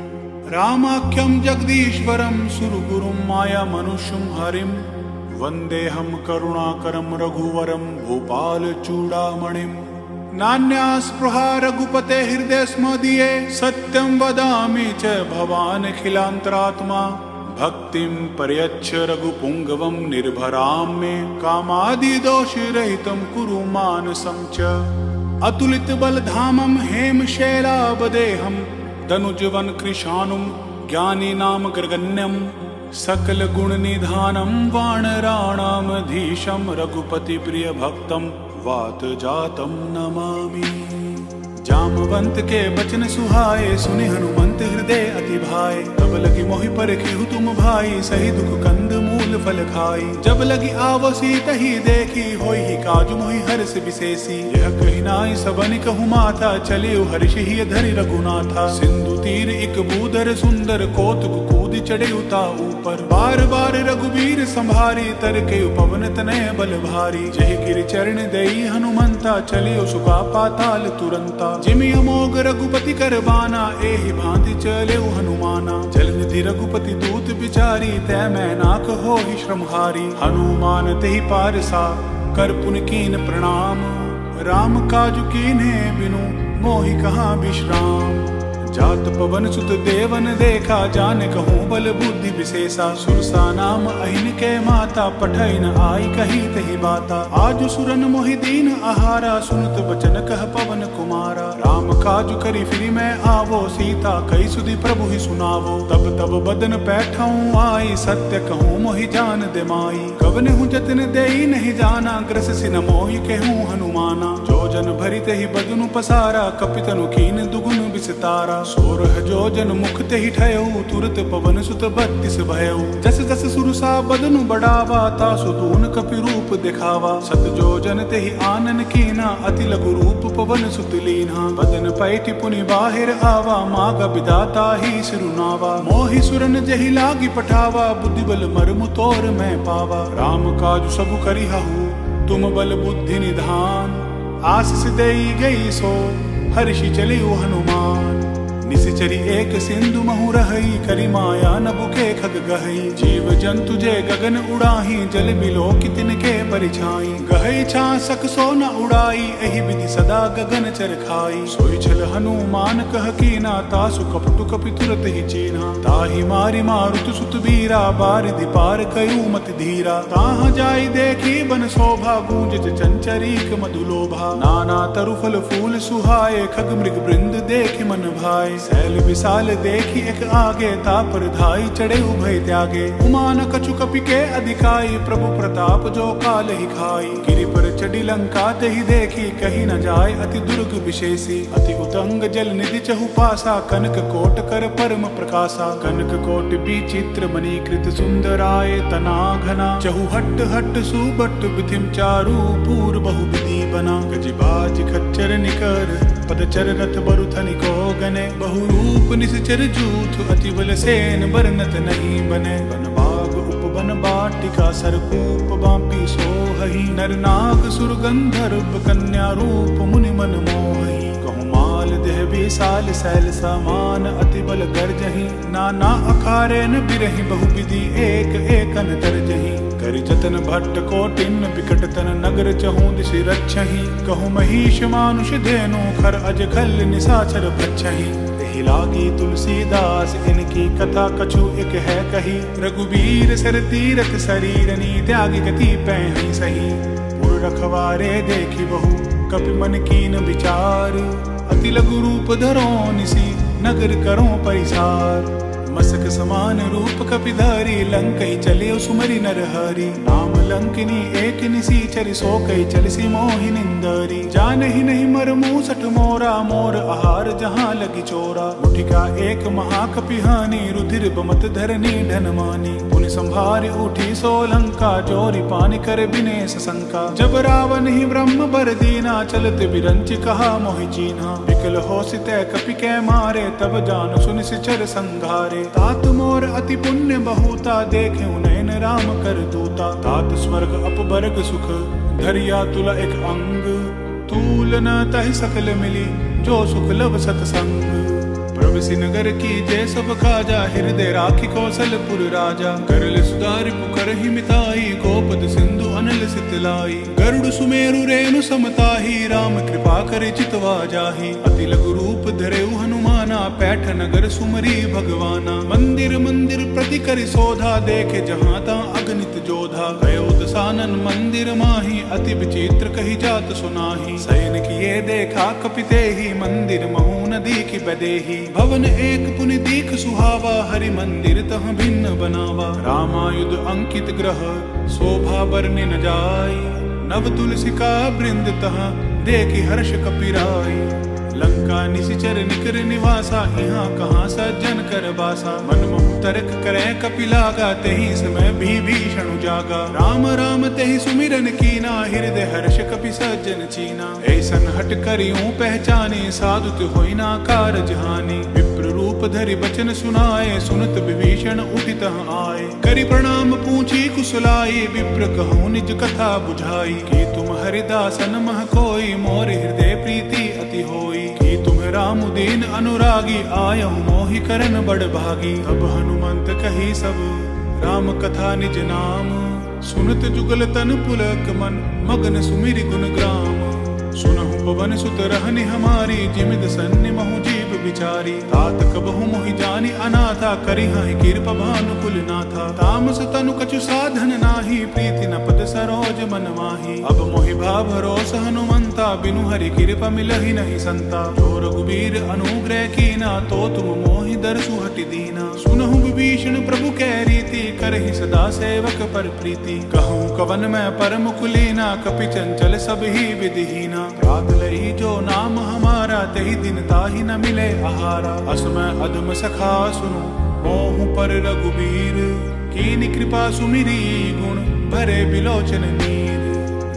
Speaker 1: रामाख्यम जगदीश्वरम, सुरगुरुम माया मनुष्यम हरिम। वंदेहम करुणाकरम रघुवरम, भूपाल चूड़ामणिम। नान्या स्पृहा रघुपते हृदय स्म दिये, सत्यं वदामि च भवान् अखिलान्तरात्मा। भक्तिं पर्यच्छ रघुपुंगवं, निर्भरां मे कामादि दोष रहितं कुरु मानसं च। अतुलित बलधामं हेमशैलावदेहं, दनुजवन कृशानुं ज्ञानिनां ग्रगण्यं। सकल गुण निधानं वानराणामधीशं, रघुपति प्रिय भक्तं वात जातम नमामि। जामवंत के बचन सुहाए, सुनि हनुमंत हृदय अति भाए। तब लगी मोहि परखिहु तुम भाई, सही दुख कंद मूल फल खाई। जब लगी आवसी तही देखी, होई ही काजु मोहि हर्ष विशेषी। यह कही नाई सबनि कहु माथा, चलियो हर्ष ही धरि रघुनाथा। सिंधु तीर एक बूदर सुंदर, कौतुक कूद चढ़े उता ऊपर। बार बार रघुवीर संभारी, तरके पवन तनय बल भारी। जय गिर चरण दई हनुमंता, चलियो सुगा पाताल तुरंता। जिमि अमोघ रघुपति कर बाना, एहि भांति चले हनुमाना। जलनिधि रघुपति दूत बिचारी, तै मैं नाक होहि श्रमहारी। हनुमान तेहि पारसा, कर पुन कीन प्रणाम। राम काजु कीन्हे बिनु, मोहि कहाँ विश्राम। जात पवन सुत देवन देखा, जाने कहूँ बल बुद्धि विशेषा। सुरसा नाम अहिन के माता, पठै न आई कही तही बाता। आज सुरन मोहि दीन आहारा, सुनत बचन कह पवन कुमारा। राम काज करी फिरी मैं आवो, सीता कई सुधि प्रभु ही सुनावो। तब तब बदन पैठाऊं आई, सत्य कहूँ मोहि जान दे माई। कवन हूँ जतन देई नहीं जाना, ग्रस सिन मोहि कहूँ हनुमाना। जो जन भरी तेहि बदनु पसारा, कपितनु कीन दुगुन विस्तारा। 16 जोजन मुख तेहि ठयऊ, तुरत पवन सुत 32 भयऊ। जस जस सुरसा बदनु बढ़ावा, तासु दून कपि रूप दिखावा। 7 जोजन तेहि आनन कीना, अति लघु रूप पवन सुत लीना। बदन पैठि पुनि बाहिर आवा, माग विधाता ही सिरुनावा। मोहि सुरन जहि लागी पठावा, बुद्धि बल मर्मु तोर मैं पावा। राम काज सब करिहु, तुम बल बुद्धि निधान। आशीष देई गई सो, हर्षि चलिउ हनुमान। निशिचरी एक सिंधु महु रहई, करी माया नभुके खग गहई। जीव जंतु जे गगन उड़ाही, जल बिलो तिनके परिछाई। गहई छासक सो न उड़ाई, एहि विधि सदा गगन चर खाई। सोई छल हनुमान कह कीना, तासु कपटु कपि तुरत ही चीन्हा। ताहि मारि मारुत सुत बीरा, बारिधि पार कयू मत धीरा। ताहाँ जाई देखी बन शोभा, गूंजत चंचरीक मधुलोभा। नाना तरु फल फूल सुहाए, खग मृग वृंद देखि मन भाए। सैल विशाल देखी एक आगे, तापर धाई चढ़े उभय त्यागे। उमान कछु कपि के अधिकाई, प्रभु प्रताप जो काल ही खाई। गिरि पर चढ़ी लंका तेहि देखी, कही न जाय अति दुर्ग विशेषी। अति उतंग जल निधि चहु पासा, कनक कोट कर परम प्रकाशा। कनक कोट विचित्र मणिकृत सुंदराय तना घना। चहु हट हट सुबट विधिम चारु, पूर बहु विधि बना। गजबाज खच्चर निकर, पदचर रथ बरुथनि को गने। बहुरूप निश्चर जूथ, अति बल सेन बरनत नहीं बने। बन बाग उपवन बाटिका, सरकूप बापी सोहहि। नर नाग सुर गंधर्व, कन्या रूप मुनि मन मोहहि। कहूँ माल देह विशाल सैल समान, अति बल गर्जहि। नाना अखारे न बिरहि, बहु विधि एक एकन तरजहि। कर जतन भट्ट कोटिन, विकट तन नगर चहूँ दिशि रक्षहि। कहूँ महिष मानुष धेनु, खर अज खल निशाचर भक्षहि। एहि लागी तुलसीदास, इनकी कथा कछु एक है कही। रघुबीर सर तीरथ शरीरनी, त्यागी गति पैहि सही। पुर रखवारे देखी बहु, कपि मन कीन विचार। अति लघु रूप धरो निसी, नगर करो परिसार। मसक समान रूप कपिधारी, लंकई चले सुमरि नर हरि। नाम लंकिनी एक निसीचर, सो कई चलसी मोहि निंदरी। जानहि नहीं मरमु सठ मोरा, मोर आहार जहाँ लगी चोरा। मुठिका एक महाकपिहानी, रुधिर बमत धरनी ढन मानी। पुनि संभार उठी सो लंका, जोरी पानी कर बिने सशंका। जब रावण ही ब्रह्म बर दीना, चलत बिरंच कहा मोहि चीन्हा। विकल होसितै कपि कै मारे, तब जान सुनि सिचर संघारे। तात मोर अति पुण्य बहुता, देखे नयन राम कर दूता। तात स्वर्ग अपवर्ग सुख, धरिया तुला एक अंग। तूल न तहि सकल मिली, जो सुख लब सतसंग। प्रवसी नगर की जय सब खाजा, हृदय राखी कौशलपुर राजा। करल सुधारि पुकर ही मिताई, गोपद सिंधु अनल सितलाई। गरुड़ सुमेरु रेणु समताही, राम कृपा करे चितवा जाही। अति लघु रूप धरेउ हनुमाना, पैठ नगर सुमरी भगवाना। मंदिर मंदिर प्रति करि शोधा, देखे जहाँ ता अगणित जोधा। गयो दसानन मंदिर माही, अति विचित्र कही जात सुनाही। शयन किए देखा कपितेहि, मंदिर महु न दीखि बदेही। भवन एक पुनि दीख सुहावा, हरि मंदिर तह भिन्न बनावा। रामायुध अंकित ग्रह, शोभा बरने न जाय। नव तुलसी का वृंद तह, देखि हर्ष कपिराई। लंका निशिचर निकर निवासा, यहाँ कहाँ सज्जन कर बासा। मनमोह तर्क करे कपिलागा, तेहि समय भीषण जागा। राम राम तेहि सुमिरन कीना, हृदय हर्ष कपि सज्जन चीना। ऐसन हट करियूं पहचाने, साधुत होई ना कारज हानि। विप्र रूप धरि बचन सुनाए, सुनत विभीषण उठित आए। करि प्रणाम पूछी कुशलाई, विप्र कहूँ निज कथा बुझाई। कि तुम हरिदासन मह कोई, मोर हृदय प्रीति अति होई। कि तुम राम दीन अनुरागी, आयहु मोहि करन बड़ भागी। अब हनुमंत कही सब, राम कथा निज नाम। सुनत जुगल तन पुलक मन, मगन सुमिरि गुण ग्राम। सुनहु पवन सुत रहनि हमारी, जिमिद सन्नि महु जीव बिचारी। तात कबहु मोहि जानि अनाथा, करि हहि कृपा भानुकुल नाथा। तामस तनु कछु साधन नाही, प्रीति न पद सरोज मन माही। अब मोहि भाव भरोस हनुमंता, बिनु हरि कृपा मिलहि नहीं संता। जो रघुबीर अनुग्रह कीना, तो तुम मोहि दरसु हटि दीना। सुनहु विभीषण प्रभु कै रीति, करहि सदा सेवक पर प्रीति। कहूँ कवन मैं परम कुलीना, कपि चंचल सब ही विधिहीना। रात लई जो नाम हमारा, तहि दिन ताहि न मिले आहारा। असमय अधम सखा सुनु, मोहु पर रघुबीर। कीनि कृपा सुमिरी, गुण भरे बिलोचन नीर।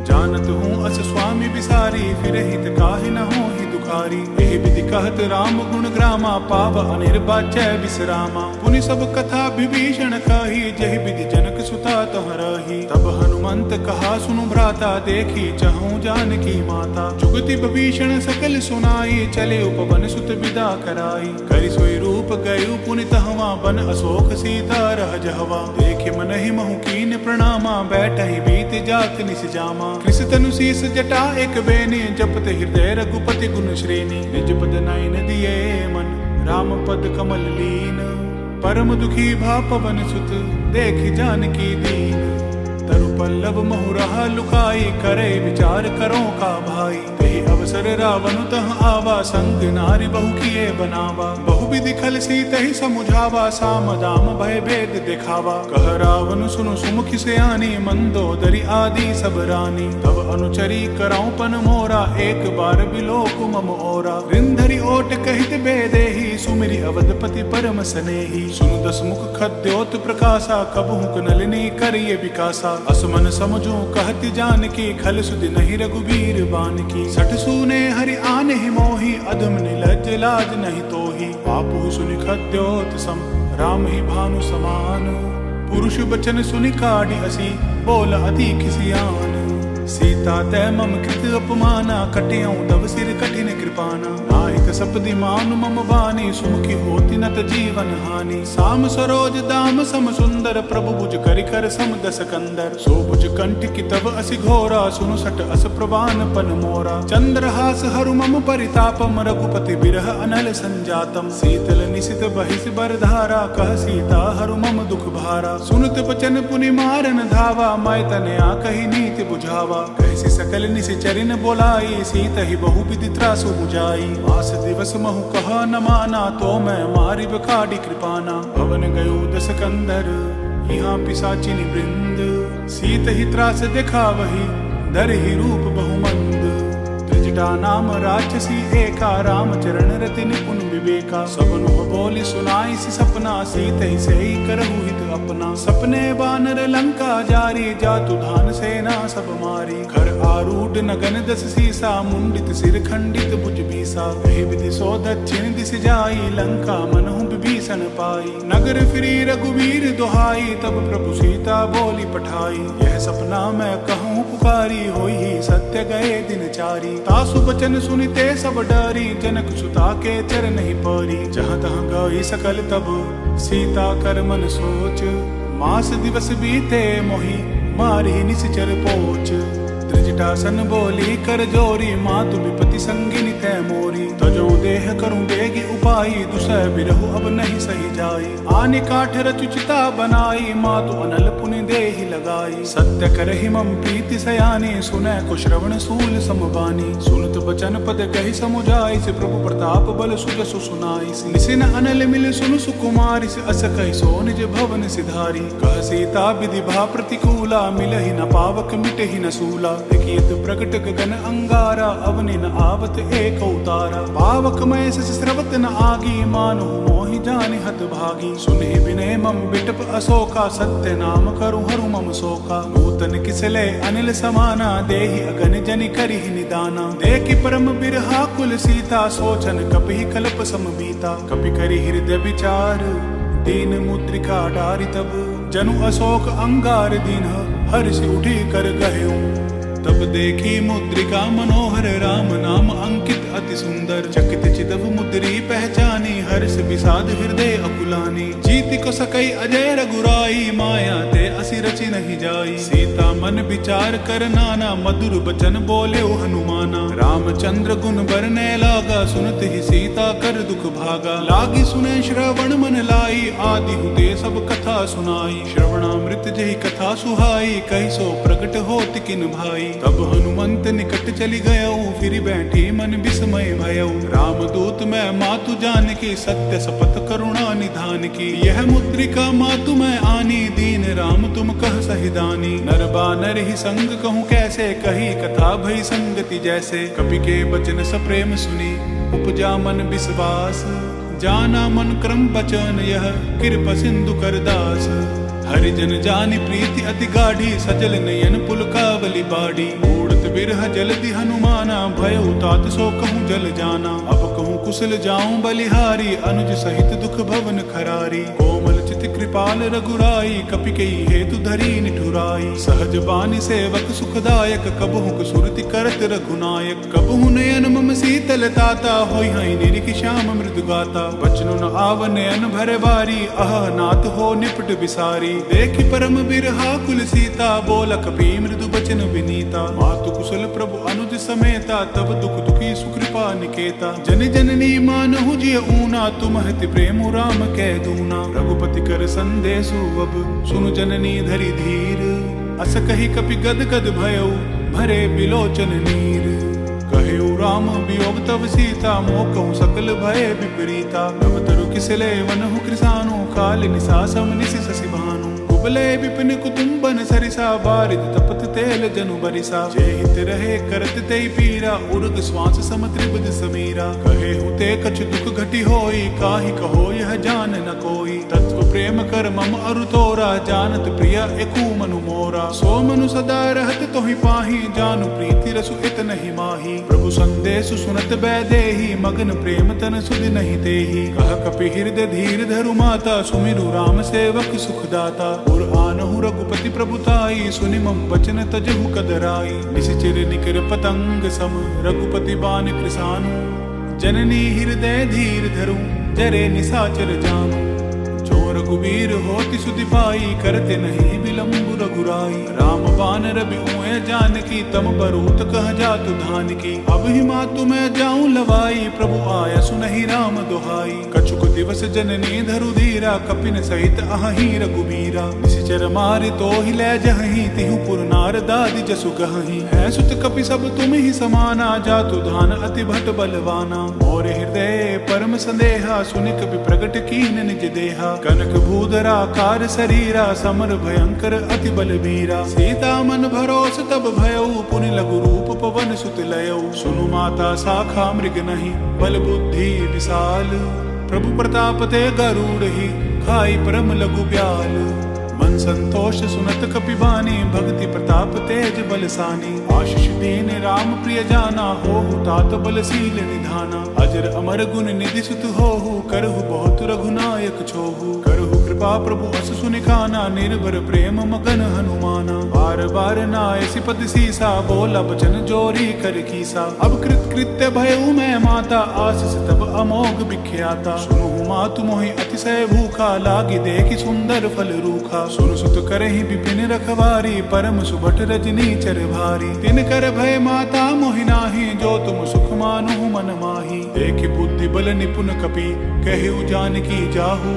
Speaker 1: जानत हूँ अस स्वामी बिसारी, फिर हित काहि न होहि दुखारी। एहि विधि कहत राम गुण ग्रामा, पाव अनिर्वाच्य विश्रामा। पुनि सब कथा विभीषण कही, जहि विधि जनक सुता तह रही। तब हनुमंत कहा सुनु भ्राता, देखी चहूँ जानकी माता। जुगति विभीषण सकल सुनाई, चले उपवन सुत विदा कराई। करि सोई रूप गयु पुनि तहवा, बन अशोक सीता रह जहवा। देखे मनहि महु कीन प्रणामा, बैठहि बीत जात निस जामा। कृष तनु शीस जटा एक बेनी, जपत हृदय रघुपति गुण श्रेणी। निज पद नयन दिए मन, राम पद कमल लीन। परम दुखी भा पवन सुत, देखि जानकी दीन। तरु पल्लव महु रहा लुकाई, करे विचार करो का भाई। तेहि अवसर रावण तह आवा, संग नारी बहु किए बनावा। बहु विधि खल सीतहि समुझावा, साम दाम भय भेद दिखावा। कह रावण सुनु सुमुखि सयानी, मंदोदरी आदि सब रानी। तब अनुचरी कराऊं पन मोरा, एक बार बिलोक मम ओरा। रिंधरी ओट कहित बेदेहि, सुमिरि अवधपति परम सनेही। सुनु दस मुख खद्योत प्रकाशा, कबहु नलिनी करिए विकासा। असमन समझूं कहति जानकी, खल सुधि नहीं रघुबीर बानकी। सठ सूने हरि आने ही मोही, अधम निलज्ज लाज नहीं तोही। आपु सुनि खद्योत सम, राम ही भानु समान। पुरुष बचन सुनि काढ़ी असी, बोल अति खिसियान। सीता तै मम कृत अपमाना, कटियऊं तब सिर कठिन कृपाना। नाहिक सपदि मानु मम बानी, सुमुखी होति नत जीवन हानि। साम सरोज दाम सम सुंदर, प्रभु भुज करिकर सम दस कंदर। सो भुज कंठ की तब असि घोरा, सुनु सट अस प्रवान पन मोरा। चंद्रहास हरु मम परितापम, रघुपति बिरह अनल संजातम। शीतल निशित बहिष बरधारा, कह सीता हरु मम दुख भारा। सुनत बचन पुनि मारन धावा, मैं तनया कही नीति बुझावा। कैसी सकल निशिचरिन बोलाई, सीत ही बहु विधि त्रासु बुझाई। मास दिवस महु कह न माना, तो मैं मारि बखाडी कृपाना। भवन गयो दस कंदर, यहाँ पिशाचिनी वृंद। सीत ही त्रास दिखावही, दर ही रूप बहुमंद। त्रिजटा नाम राक्षसी एका, राम चरण रति निपुण विवेका। सबनु बोली सुनाई सी सपना, सीत ही से ही करहु हित अपना। सपने बानर लंका जारी, जातु धान सेना सब मारी। घर आरूढ़ नगन दस सीसा, मुंडित सिर खंडित भुज बीसा। एहि विधि सो दक्षिण दिस जाई, लंका मनहु विभीषण पाई। नगर फिरी रघुवीर दुहाई, तब प्रभु सीता बोली पठाई। यह सपना मैं कहूँ पुकारी, होई ही सत्य गए दिन चारी। तासु बचन सुनिते सब डरी, जनक सुता के चरण ही परी। जहाँ तहाँ गई सकल तब, सीता कर मन सोच। मास दिवस बीते मोहि, मारी निश्चर पोच। त्रिजटासन बोली कर जोरी, मातु विपति संगिनी तै मोरी। तजो देह करूं बेगी उपाई, दुसह बिरहु अब नहीं सही जाई। आनि काठ रचुचिता बनाई, मातु अनल पुनि देहि लगाई। सत्य करहि मम प्रीति सयानी, सुनै को श्रवण सूल समबानी। सुनत बचन पद कहि समुझाई, से प्रभु प्रताप बल सुजसु सुनाई। निसिन अनल मिल सुनु सुकुमारी, से अस कहि सो निज भवन सिधारी। कह सीता विधि भा प्रतिकूला, मिलहि न पावक मिटहि न सूला। देखियत प्रकट गगन अंगारा, अवनि न आवत एक उतारा। पावक मय सस स्रवत न आगी, मानु मोहि जानि हत भागी। सुनि विनय मम बिटप अशोका, सत्य नाम करु हरु मम शोका। नूतन किसले अनिल समाना, देहि अगन जनि करिहि निदाना। देखि परम बिरहा कुल सीता, सोचन कपि कल्प सम बीता। कपि करि हृदय विचार, दीन मुद्रिका डारि तब। जनु अशोक अंगार दीन, हर्ष उठी कर गह्यूं। तब देखी मुद्रिका मनोहर, राम नाम अंकित अति सुंदर। चकित चिदव मुद्री पहचानी, हर्ष विषाद हृदय अकुलानी। जीति को सकई अजय रघुराई, माया ते असी रचि नहीं जाई। सीता मन विचार कर नाना, मधुर बचन बोले ओ हनुमाना। रामचंद्र गुण बरने लागा, सुनत ही सीता कर दुख भागा। लागी सुने श्रवण मन लाई, आदि हुते सब कथा सुनाई। श्रवणामृत जही कथा सुहाई, कही सो प्रकट होत किन भाई। तब हनुमंत निकट चली गयऊ, फिर बैठी मन विस्मय भयऊ। रामदूत मैं मातु जान की, सत्य शपथ करुणा निधान की। यह मुद्रिका मातु मैं आनी, दीन राम तुम कह सहिदानी। नर बानर ही संग कहूँ कैसे, कही कथा भई संगति जैसे। कपि के बचन सप्रेम सुनी, उपजा मन विश्वास। जाना मन क्रम बचन यह, कृप सिंधु कर दास। हरिजन जानि प्रीति अति गाढ़ी, सजल नयन पुलकावली बाड़ी। उड़त बिरह जलधि हनुमाना, भयउ तात सो कहूँ जल जाना। अब कहूँ कुशल जाऊं बलिहारी, अनुज सहित दुख भवन खरारी। कोमल चित कृपाल रघुराई, कपि कई हेतु धरी निठुराई। सहज बानी सेवक सुखदायक, कबहु सुरति करत रघुनायक। कबहु नयन मम शीतल ताता, होई हई निरिख श्याम मृदु गाता। बचनु न आव नयन भर बारी, अह नाथ हो निपट बिसारी। देखि परम बिरहा कुल सीता, बोला कपि मृदु बचन विनीता। मातु कुशल प्रभु अनुज समेता, तब दुख दुखी सुकृपा निकेता। जन जननी मानहु जिय ऊना, तुम हति प्रेम राम कै दूना। रघुपति कर संदेशु अब, सुनु जननी धरि धीर। अस कहि कपि गद गद भयउ, भरे बिलोचन नीर। कहेउ राम वियोग तब सीता, मोह सकल भय विपरीता। तब तरु किसले वनहु कृसानु, काल निसा सम निसि शशि भानु। कुबले विपिन कुटुम्बन सरिसा, बारिद तपत तेल जनु बरिसा। जेहित रहे करत तेई पीरा, उर्ग श्वास सम त्रिबद समीरा। कहे हुते कछु दुख घटी होई, काहि कहो यह जान न कोई। तत्व प्रेम कर मम अरु तोरा, जानत प्रिय एकु मनु मोरा। सो मनु सदा रहत तोहि पाहि, जानु प्रीति रसु इत नहीं माही। प्रभु संदेशु सुनत बैदेही, मगन प्रेम तन सुधि नहीं तेही। कह कपि हृदय धीर धरु माता, सुमिरु राम सेवक सुखदाता। और आनहु रघुपति प्रभुताई, सुनि मम वचन तजहु कदराई। निशिचर निकर पतंग सम, रघुपति बान कृसानु। जननी हृदय धीर धरु, जरे निसाचर जानु। जो रघुवीर होति सुधि पाई, करते नहीं विलंब रघुराई। राम बान रवि उए जानकी, तम बरूत कह जातु धान की। अब ही मातु मैं जाऊं लवाई, प्रभु आया सुनहि राम दुहाई। कछुक दिवस जननी धरु धीरा, कपिन सहित अहि रघुबीरा। निशिचर मारि तो ही लै जहि, तिहु पुर नार दादि जसु गहि। है सुत कपि सब तुम ही समाना, जातु धान अति भट बलवाना। मोर हृदय परम संदेहा, सुनि कपि प्रगट कीन निज देहा। कनक भूधरा कार शरीरा, समर भयंकर अति बलबीरा। सीता मन भरोस तब भयउ, पुनि लघु रूप पवन सुत लयउ। सुनु माता शाखा मृग नहीं, बल बुद्धि विशाल। प्रभु प्रताप ते गरुड़ ही, खाई परम लघु ब्याल। मन संतोष सुनत कपिबानी, भक्ति प्रताप तेज बलसानी। आशीष दीन राम प्रिय जाना, होहु तात बलशील निधाना। अजर अमर गुण निधि सुत होहु, करहु बहुत रघुनायक छोहु। करहु कृपा प्रभु अस सुनिखाना, निर्भर प्रेम मगन हनुमाना। बार बार नाय सिपद सीसा, बोला बचन जोरी कर कीसा। अब कृत कृत्य भयउ मैं माता, आशीष तब अमोघ विख्याता। सुनु मातु मोहि अतिशय भूखा, लागी देखि सुंदर फल रूखा। सुन सुत करहि विपिन रखवारी, परम सुभट रजनी चर भारी। तिन कर भय माता मोहि नाही, जो तुम सुख मानु मन माही। देखि बुद्धि बल निपुण कपि, कहिउ जानकी जाहु।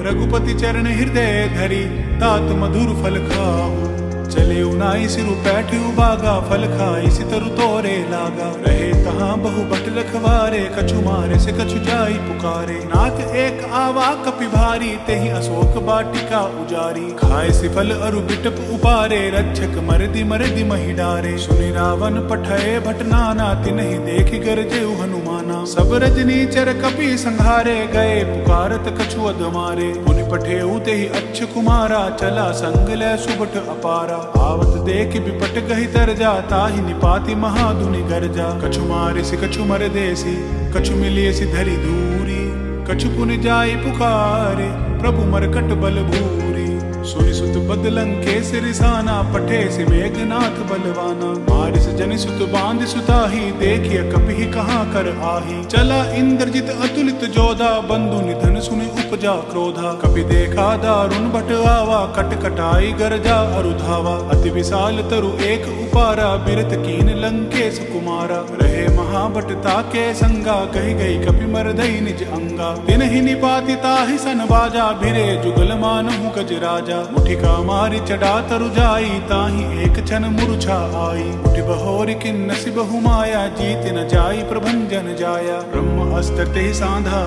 Speaker 1: रघुपति चरण हृदय धरि, तात मधुर फल खाहु। चले उनाई सिरु पैठ उबागा, फल खाई सितरु तोरे लागा। रहे तहाँ बहु बट रखवारे, कछु मारे से कछु जाई पुकारे। नाथ एक आवा कपि भारी, तेहि अशोक बाटिका उजारी। खाए सिफल अरु बिटप उपारे, रक्षक मरदि मरदि महि डारे। सुनि रावण पठय भट नाना, तिन्हि देखि गरजेउ हनुमाना। सब रजनी चर कपि संघारे, गए पुकारत कछु अधमारे। मुनि पठेउ तेहि अच्छ कुमारा, चला संग लै सुबट अपारा। आवत देख विपट गहि तरजा, ताहि निपाति महाधुनि गरजा। कछु मारे से कछु मर देसी, कछु मिलिए से धरि दूरी। कछु पुनि जाई पुकारे, प्रभु मरकट बल भूरी। सुनि सुत बदलंके सिरिसाना, पठे सि मेघनाथ बलवाना। मारिस जनि सुत बांध सुताही, देखिय कपि कहाँ कर आही। चला इंद्रजित अतुलित जोधा, बंधु निधन सुनि उपजा क्रोधा। कपि देखा दारुण भट आवा, कट कटाई गरजा अरुधावा। अति विशाल तरु एक उपारा, बिरत कीन लंकेश कुमारा। रहे महाभट ताके संगा, कही गई कपि मरदई निज अंगा। दिन ही निपाति ताहि सन बाजा, भिरे जुगल मानहु गज राजा। मुठिका मारी चढ़ा तरु जाई, ताहि एक क्षण मूर्छा आई। उठि बहोरि किन्नसि बहु माया, जीत न जाई प्रभंजन जाया। ब्रह्म अस्त्र तेहि साधा,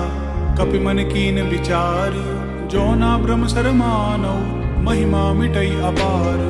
Speaker 1: कपि मन कीन विचार। जो ना ब्रह्म सर मानौ, महिमा मिटई अपार।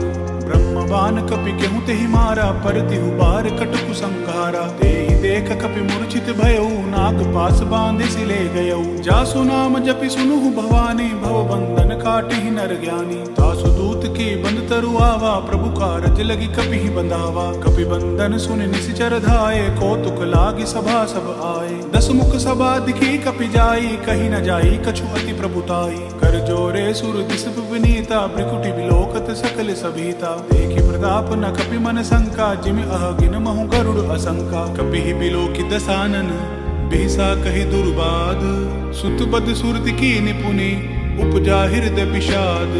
Speaker 1: ब्रह्म बान कपि केहू तेहि मारा, परतिहु बार कटकु संघारा। तेहि देख कपि मूर्छित भयउ, नाग पास बांधि सिले गयउ। जासु नाम जपि सुनुहु भवानी, भव बंधन काटिहि नर ज्ञानी। तासु दूत की बंद तरु आवा, प्रभु कारज लगी कपि बंधावा। कपि बंधन सुनि निशिचर धाये, कौतुक लागी सभा सब आए। दस मुख सभा दिखी कपि जाई, कही न जाई कछु अति प्रभुताई। कर जोरे सुर दिस विनीता, भ्रिकुटि विलोकत सकल सभीता। देखि प्रताप न कपि मन शंका, जिमि अहगिन महु गरुड़ असंका। कपि बिलोकि दसानन, बिहसा कहि दुर्बाद। सुत बद सुरति की निपुनि, उपजा हृदय विषाद।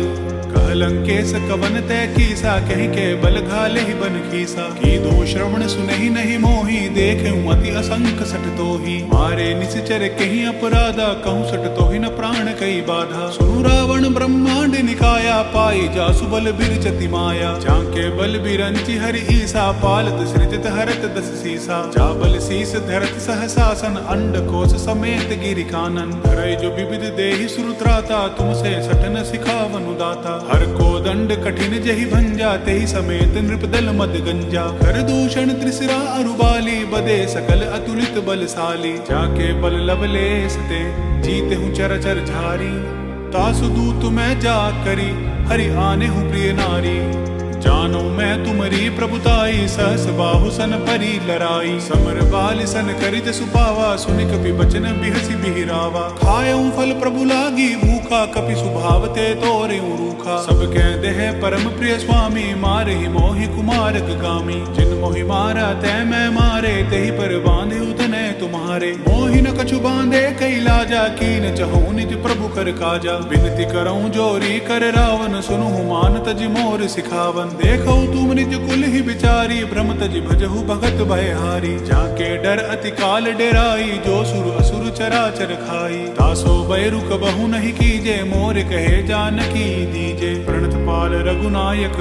Speaker 1: कह लंकेश कवन तय कीसा, कहीं के बल घाले ही बन खीसा। की दो श्रवण सुनहि नहीं मोही, देखऊं अति असंख सट तोही। मारे निश्चर कहीं अपराधा, कहूँ सट तोहि न प्राण कई बाधा। सुनु रावण ब्रह्मांड निकाया, पाई जासु बल बिरचति माया। जाके बल बिरंचि हरि ईसा, पालत सृजत हरत दस सीसा। जा बल शीस धरत सहसासन, अंड कोश समेत गिरि कानन। धरय जो विविध देहि सुरत्राता, तुमसे सटन सिखावनु दाता। हर को दंड कठिन जहि भंजा, तेहि समेत नृपदल मद गंजा। कर दूषण त्रिशिरा अरुबाली, बदे सकल अतुलित बलशाली। जाके बल लवलेस ते, जीते हूँ चर चर झारी। तासु दूत मैं जा करी, हरि आने हूँ प्रिय नारी। जानो मैं तुमरी प्रभुताई, सहस बाहु सन परी लराई। समर बाल सन करित सुपावा, सुनि कपि बचन बिहसि बिहिरावा। खायऊं फल प्रभु लागी भूखा, कपि सुभावते तोरे रूखा। सब कह देह परम प्रिय स्वामी, मारे ही मोहि कुमारक गामी। जिन मोहि मारा तै मैं मारे, तेहि पर बांधे उतने तुम्हारे। मोहि न कछु बांधे कई लाजा, कीन चहूँ निज प्रभु कर काजा। विनती करऊं जोरी कर रावण, सुनुहु मान तज मोर सिखावन। देखो तुम निज कुल ही बिचारी, भ्रम तज भजहु भगत भयहारी। जाके डर अति काल डेराई, जो सुर असुर चराचर खाई। तासो बैरु कबहु नहीं कीजे, मोर कहे जानकी दीजे। प्रणत पाल रघुनायक,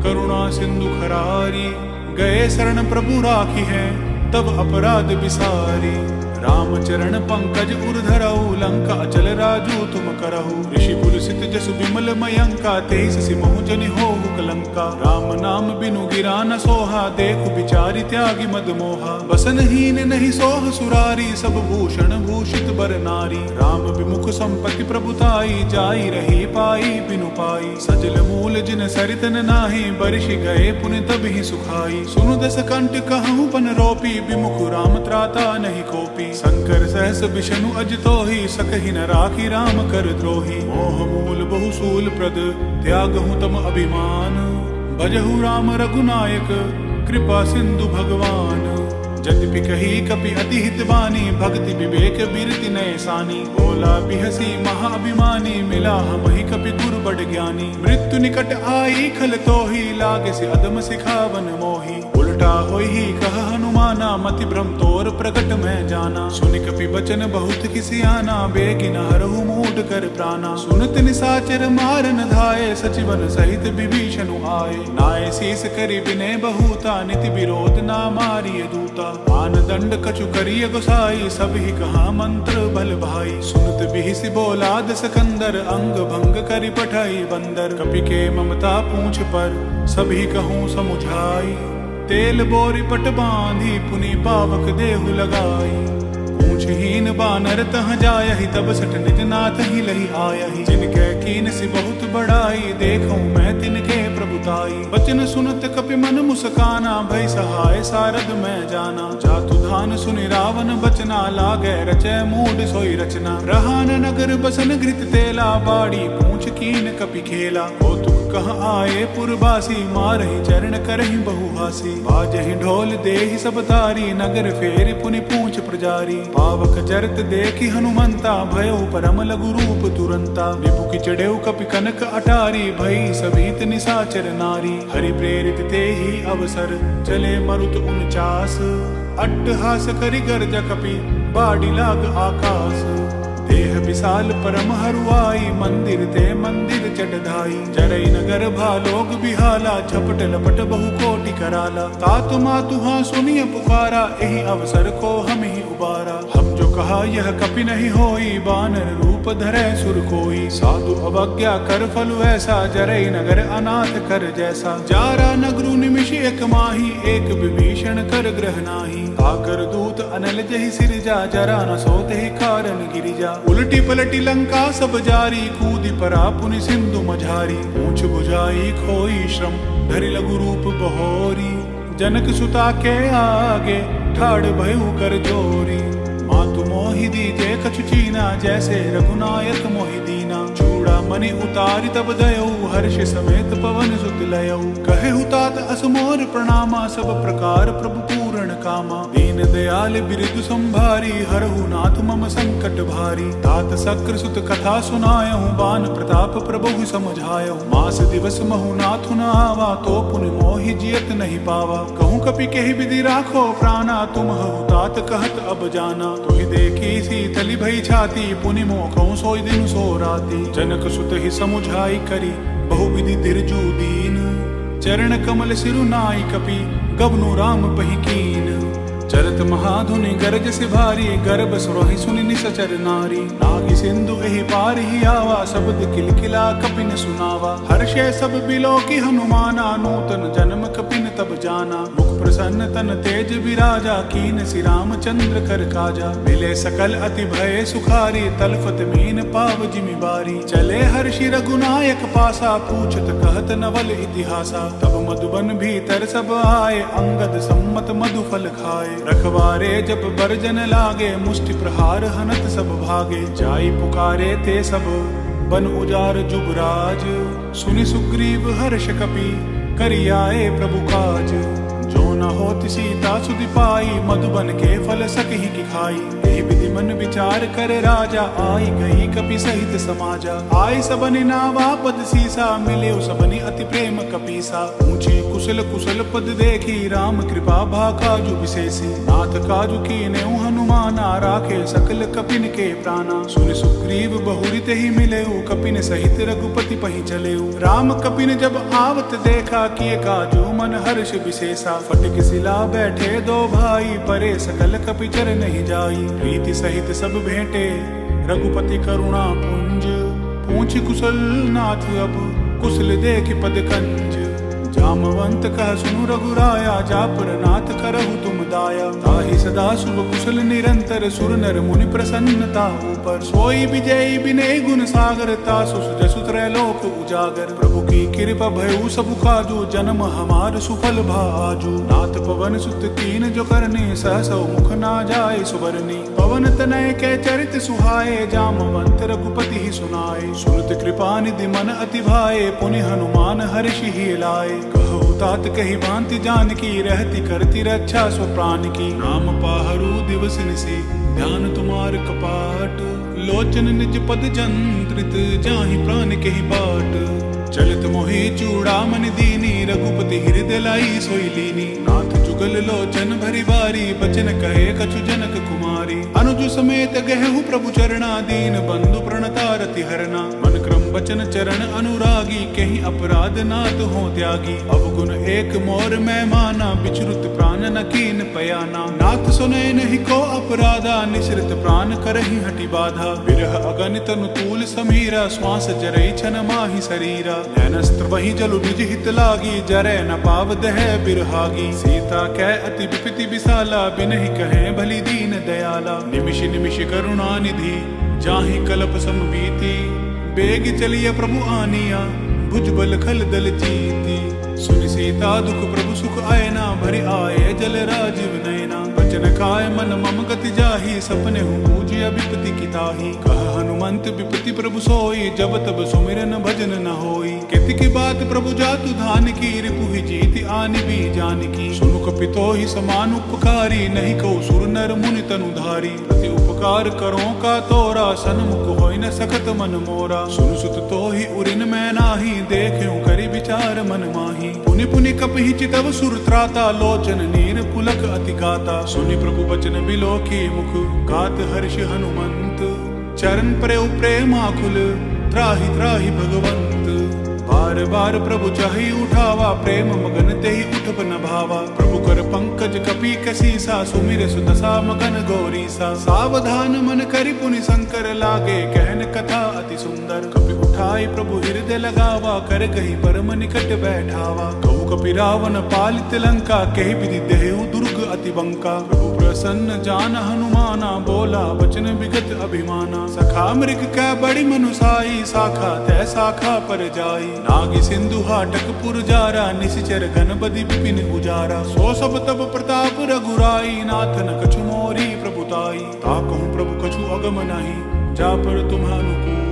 Speaker 1: करुणा सिंधु खरारी। गए शरण प्रभु राखी है, तब अपराध विसारी। राम चरण पंकज उर्धरऊ, लंका अचल राजू तुम करहु। ऋषि पुलसित जसु विमल मयंका, तेईस सिमहु जनि होहु कलंका। राम नाम बिनु गिरा न सोहा, देखु बिचारी त्यागी मद मोहा। बसन हीन नहीं सोह सुरारी, सब भूषण भूषित बर नारी। राम विमुख संपत्ति प्रभुताई, जाई रही पाई बिनु पाई। सजल मूल जिन सरितन नाही, बरिषि गए पुनि तबहि सुखाई। सुनु दस कंठ कहूँ पन रोपी, विमुख राम त्राता नहीं कोपी। शंकर सहस विष्णु अज तोहि, सकहि न राखी राम कर द्रोही। मोह मूल बहु सूल प्रद, त्याग हूँ तम अभिमान। भजहु राम रघुनायक, कृपा सिंधु भगवान। यद्यपि कही कपि अति हित बानी, भक्ति विवेक बिरति नय सानी। बोला बिहसी महाअभिमानी, मिला हमहि कपि गुरु बड़ ज्ञानी। मृत्यु निकट आई खल तोहि, लागे से अदम सिखावन मोहि। उल्टा होहि कह हनुमाना, मति भ्रम तोर प्रकट मैं जाना। सुनि कपि बचन बहुत किसियाना, बेगिन हरहु मूढ़ कर प्राणा। सुनत निसाचर मारन धाये, सचिवन सहित विभीषण आए। नाय शीस करि विनय बहुता, निति विरोध ना मारिय दूता। आन दंड कछु करिय गोसाई, सब ही कहा मंत्र बल भाई। सुनत बिहिसि बोला दस कंदर, अंग भंग करि पठाई बंदर। कपि के ममता पूछ पर, सभी कहूँ समुझाई। तेल बोरी पट बांधी, पुनि पावक देहु लगाई। पूछहीन बानर तह जायहि, तब सट निज नाथ ही लही आयहि। जिनके कीन सि बहुत बड़ाई, देखूं मैं तिनके प्रभुताई। बचन सुनत कपि मन मुस्काना, भय सहाय सारद मैं जाना। जातु धान सुनि राव सावन बचना, लागे रचे मूड सोई रचना। रहान नगर बसन घृत तेला, बाड़ी पूछ कीन कपि खेला। कौतुक कहाँ आए पुरबासी, मारहि चरण करहि बहुहासी। बाजहि ढोल देहि सब तारी, नगर फेरि पुनि पूछ प्रजारी। पावक जरत देखि हनुमंता, भयो परम लघु रूप तुरंता। रिपु की चढ़ेउ कपि कनक अटारी, भई सभीत निशाचर नारी। हरि प्रेरित तेहि अवसर, चले मरुत 49। अट्टहास करि गर्ज कपि, बाड़ी लाग आकाश। देह विशाल परम हरुआई, मंदिर ते मंदिर चढ़ाई। जरई नगर भालोग बिहाला, झपट लपट बहु कोटि कराला। तातु मातु हाँ सुनिय पुकारा, एहि अवसर को हम ही उबारा। हम जो कहा यह कपि नहीं होई, बानर रूप धरे सुर कोई। साधु अवज्ञा कर फल ऐसा, जरई नगर अनाथ कर जैसा। जारा नगरु निमिष एक माही, एक विभीषण कर ग्रह नाही। आकर दूत अनल जहि सिरजा, जरा न सोते ही कारण गिरिजा। उलटी पलटी लंका सब जारी, कूदी परा पुनि सिंधु मझारी। पूछ बुझाई खोई श्रम, धरि लघु रूप बहोरी। जनक सुता के आगे, ठाड़ भयउ कर जोरी। मातु मोहि दीजे कछु चीना, जैसे रघुनायक मोहि दीना। चूड़ा मणि उतारि तब दयऊ, हर्ष समेत पवन सुत लयऊ। कहे हुतात असमोर प्रणामा, सब प्रकार प्रभु पूर्ण कामा। दीन दयाल बिरदु संभारी, हरहु नाथ मम संकट भारी। तात सक्र सुत कथा सुनायहु, बान प्रताप प्रभु समझायहु। मास दिवस महु नाथु न आवा, तो पुनि मोहि जियत नहीं पावा। कहूँ कपि केहि विधि राखो प्राणा, तुम हहु तात कहत अब जाना। तुहि देखी शीतली भई छाती, पुनि मोखऊँ सोई दिन सो राती। जनक सुत ही समुझाई करी, बहुविधि धीरजु दीन। चरण कमल सिरु नाई कपि, गबनु राम पहि कीन। चरत महाधुनि गरज से भारी, गर्भ सुरहि सुनि निसचर नारी। नागी सिंधु एहि पार ही आवा, शब्द किलकिला कपिन सुनावा। हर्षे सब बिलो की हनुमाना, नूतन जन्म कपिन तब जाना। मुख प्रसन्न तन तेज विराजा, कीन श्री रामचंद्र कर काजा। मिले सकल अति भय सुखारी, तलफत मीन पाव जिमि बारी। चले हर्षि रघुनायक पासा, पूछत कहत नवल इतिहासा। तब मधुबन भीतर सब आए, अंगद सम्मत मधुफल खाए। रखवारे जब बरजन लागे, मुष्टि प्रहार हनत सब भागे। जाई पुकारे ते सब, बन उजार जुबराज। सुनि सुग्रीव हर्ष कपि, करि आए प्रभु काज। जो न होति सीता सुधि पाई, मधुबन के फल सकहि की खाई। एहि विधि मन विचार कर राजा, आई गई कपि सहित समाजा। आई सबनि नावा पद सीसा, मिले सबनि अति प्रेम कपीसा। ऊंची कुशल कुशल पद देखी, राम कृपा भा काजु विशेषी। नाथ काजु कीने हनुमाना, राखे सकल कपिन के प्राणा। सुनि सुग्रीव बहुरित ही मिलेऊ, कपिन सहित रघुपति पहि चलेऊ। राम कपिन जब आवत देखा, किए काजु मन हर्ष विशेषा। फटिक सिला बैठे दो भाई, परे सकल कपि चर नहीं जाई। प्रीति सहित सब भेंटे, रघुपति करुणा पुंज। पूछ कुशल नाथ अब, कुशल देख पद कंज। जामवंत कह सुनु रघुराया, जा पर नाथ करहु तुम दाया। ताहि सदा शुभ कुशल निरंतर, सुर नर मुनि प्रसन्नता ऊपर। सोई विजयी विनय गुण सागर, तासु जसु त्रैलोक उजागर। प्रभु की कृपा भयउ सब काजू, जन्म हमार सुफल भाजू। नाथ पवन सुत कीन जो करने, सहसौ मुख ना जाय सुबरनी। पवन तनय के चरित सुहाए, जामवंत रघुपति ही सुनाए। सुनत कृपा निधि मन अति भाए, पुनि हनुमान हर्षि ही लाए। कहो तात कही भांति जानकी, रहती करती रक्षा स्व प्राण की। नाम पाहरु दिवस निसी, ध्यान तुमार कपाट। लोचन निज पद जंत्रित, जाहि प्राण केहि बाट। चलित मोहि चूड़ामणि दीनी, रघुपति हृदय लाई सोई लीनी। नाथ जुगल लोचन भरी बारी, बचन कहे कछु जनक कुमारी। अनुज समेत गहु प्रभु चरणा, दीन बंधु प्रणतारति हरना। मन क्रम बचन चरण अनुरागी, कहीं अपराध नाथ हो त्यागी। अवगुण एक मोर मैं माना, विचरुत प्राण न कीन पयाना। नाथ सुने नहीं को अपराधा, निसृत प्राण करहि हटि बाधा। विरह अगणित अनुतूल समीरा, श्वास जरई छन माहि शरीरा। नैनस्त्र वही जलु निज हित लागी, जरै न पाव दह बिरहागी। सीता कै अति विपति विशाला, बिनहि कहे भली दीन दयाला। निमिष निमिष करुणा निधि, जाहि कल्प समबीति। बेग चलिए प्रभु आनिया, भुजबल खल दल जीती। सुनि सीता दुख प्रभु सुख आयना, भरि आए जल राजीव नयना। बचन काय मन मम गति जाहि, सपने हूँ पूजिया विपति की ताहि। कह हनुमंत विपति प्रभु सोई, जब तब सुमिरन भजन न होई। केति की बात प्रभु जातु धान की, रिपु ही जीति आनि भी जान की। सुनु कपितो ही समान उपकारी, नहीं कहो सुर नर मुनि तनुधारी। प्रति उपकार करो का तोरा, सन्मुख होई न सकत मन मोरा। सुनु सुत तो ही उरिन मैं नाही, देख्यो करि विचार मन माही। पुनि पुनि कपि चितव सुर त्राता, लोचन नीर पुलक अति गाता। सुनि प्रभु बचन बिलोकी मुख, गात हर्ष हनुमंत। चरण प्रेम प्रेमाकुल, त्राहि त्राहि भगवंत। बार बार प्रभु चाहि उठावा, प्रेम मगन तेहि उठब न भावा। प्रभु कर पंकज कपि कसीसा, सुमिर सुदशा मगन गौरीसा। सावधान मन करि पुनि शंकर, लागे कहन कथा अति सुंदर। कपि उठाई प्रभु हृदय लगावा, कर कहि परम निकट बैठावा। कहु कपि रावण पालित लंका, कहि विधि देहु दुर्ग अति बंका। प्रभु प्रसन्न जान हनुमाना, बोला बचन विगत अभिमाना। सखा मृग कै बड़ी मनुसाई, शाखा तै शाखा पर जाई। नागी सिंधु हाटक पुर जारा, निशिचर गणपति विपिन उजारा। सो सब तब प्रताप रघुराई, नाथ न कछु मोरी प्रभुताई। ताकहु प्रभु कछु अगम नहीं, जा पर तुम अनुकूल।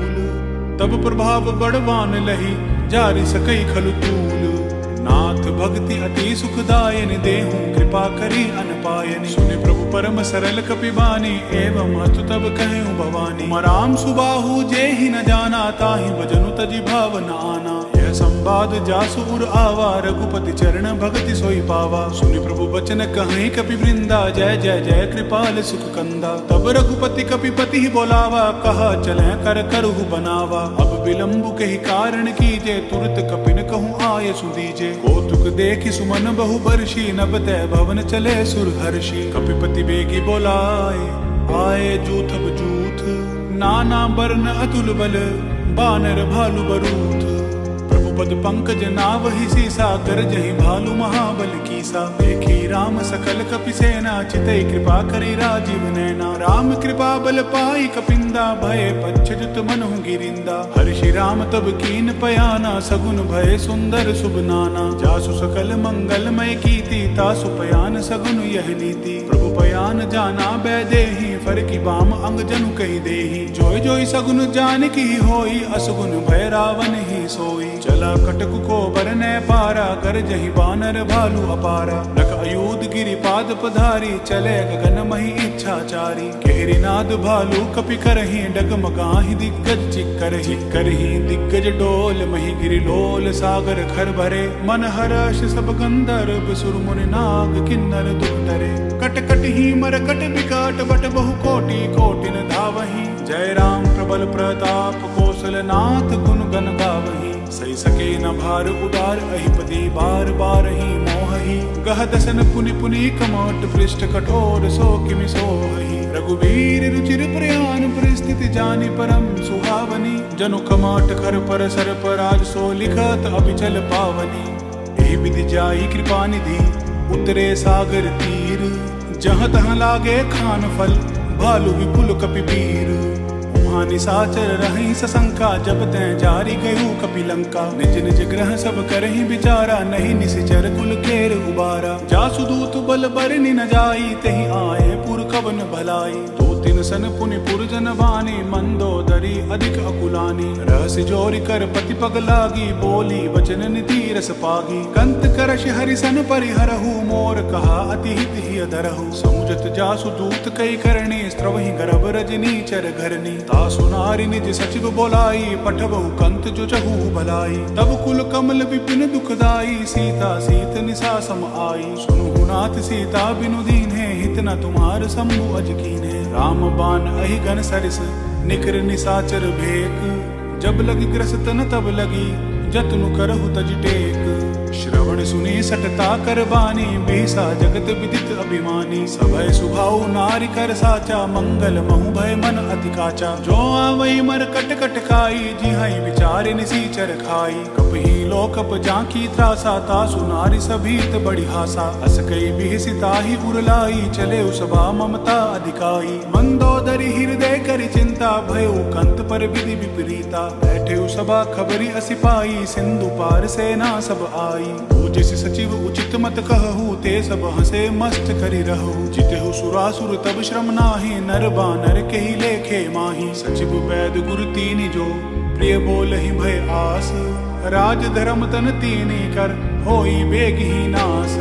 Speaker 1: तब प्रभाव बड़वान लही, जारि सकई खलु तूल। नाथ भक्ति अति सुखदायन, देहु कृपा करी अनपायन। सुनि प्रभु परम सरल कपिबानी, एवं अस्तु तब कहूँ भवानी। मराम सुबाहु जेहि न जाना, ताहि भजनु तजि भाव न आना। यह संवाद जासु उर आवा, रघुपति चरण भगति सोई पावा। सुनि प्रभु बचन कहीं कपि वृंदा, जय जय जय कृपाल सुख कंदा। तब रघुपति कपिपति बोलावा, कहा चले कर करहु बनावा। अब विलंबु कहि कारण कीजे, तुरत कपिन कहूँ आय सुदीजे। कौतुक देखि सुमन बहु बरषि, नभ तै भवन चले सुर हर्षि। कपिपति बेगी बोलाए, आए जूथब जूथ। नाना बरन अतुल बल, बानर भालु बरूथ। पद पंकज नावहि सीसा, कर जहि भालु महाबल कीसा। देखी राम सकल कपि सेना, चितई कृपा करी राजीव नैना। राम कृपा बल पाई कपिंदा, भय पच्छजुत मनहु गिरिंदा। हर्षि राम तब कीन पयाना, सगुन भय सुंदर शुभ नाना। जासु सकल मंगलमय कीति, तासु पयान सगुन यह नीति। प्रभु पयान जाना बैदेहि, फर की बाम अंग जनु कहि देहि। जोय जोय सगुन जानकी होई, असगुन भय रावण ही सोई। चला कटक को बरने पारा, कर जहि बानर भालु अपारा। रख अयूध गिरि पाद पधारी, चले गगन मही इच्छाचारी। केहरि नाद भालु कपि करहि, डगमगाहि दिग्गज चिक्करहि। करहि दिग्गज डोल, मही गिरि लोल सागर खर भरे। मन हर्ष सब गंधर्व, सुर मुनि नाग किन्नर दुख डरे। कट कट ही मर कट विकट, बट बहु कोटि कोटिन धावहि। जय राम प्रबल प्रताप, कौशल नाथ गुण गण गावहि। सही सके न भार उदार, अहिपति बार बार ही मोहि। गह दसन पुनि पुनि कमट, पृष्ठ कठोर सो किमि सोहि। रघुवीर रुचिर प्रयान, परिस्थिति जानि परम सुहावनी। जनु कमट खर पर सर पराज, सो लिखत अभिचल पावनी। एहि विधि जाई कृपा निधि, उतरे सागर तीर। जहाँ तहाँ लागे खान फल, भालु विपुल कपि वीर। वहाँ निशाचर रही सशंका, जब तैं जारी गयु कपि लंका। निज निज ग्रह सब करहि विचारा, नहीं निशिचर कुल केर उबारा। जासु दूत बल बरनि न जाई, तेहि आए पुर कवन भलाई। दो तिन सन पुनि पुरजन बानी, मंदोदरी अधिक अकुलानी। रहस्य जोरि कर पति पग लागी, बोली वचन नीति रस पागी। कंत करश हरिसन परिहरहु, मोर कहा अति हित ही अधरहु। समुझत जासु दूत कई करणी, स्त्रवहि गर्भ रजनी चर घरनी। तासु नारी निज सचिव बोलाई, पठबहु कंत जो चहु भलाई। तब कुल कमल विपिन दुखदाई, सीता सीत निशा सम आई। सुनु नाथ सीता बिनु दीन्हे, हित न तुम्हार शंभु अज कीन्हे। राम बाण अहि घन सरिस, निकर निशाचर भेक। जब लगी ग्रस्त न तब लगी, जतनु करहु तज टेक। श्रवण सुनी सटता कर बानी, बेसा जगत विदित अभिमानी। सभय सुभाऊ नारी कर साचा, मंगल महु भय मन अति काचा। जो आवई मर कट कट खाई, जिहाई विचार निसीचर खाई। कपहि लोकप जाकी त्रासा, तासु नारी सभीत बड़ी हासा। अस कई बिहसिता ही उरलाई, चले उसबा ममता अधिकाई। मंदोदरी हृदय करि चिंता, भयो कंत पर विधि विपरीता। बैठे उसबा खबरी असिपाई, सिंधु पार सेना सब आई। सहाई। तू जैसे सचिव उचित मत कहू, ते सब हंसे मस्त करी रहू। जितेहु सुरासुर तब श्रम नाही, नर बानर के ही लेखे माही। सचिव वैद गुरु तीन जो, प्रिय बोल ही भय आस। राज धर्म तन तीनी कर, होई बेग ही नास।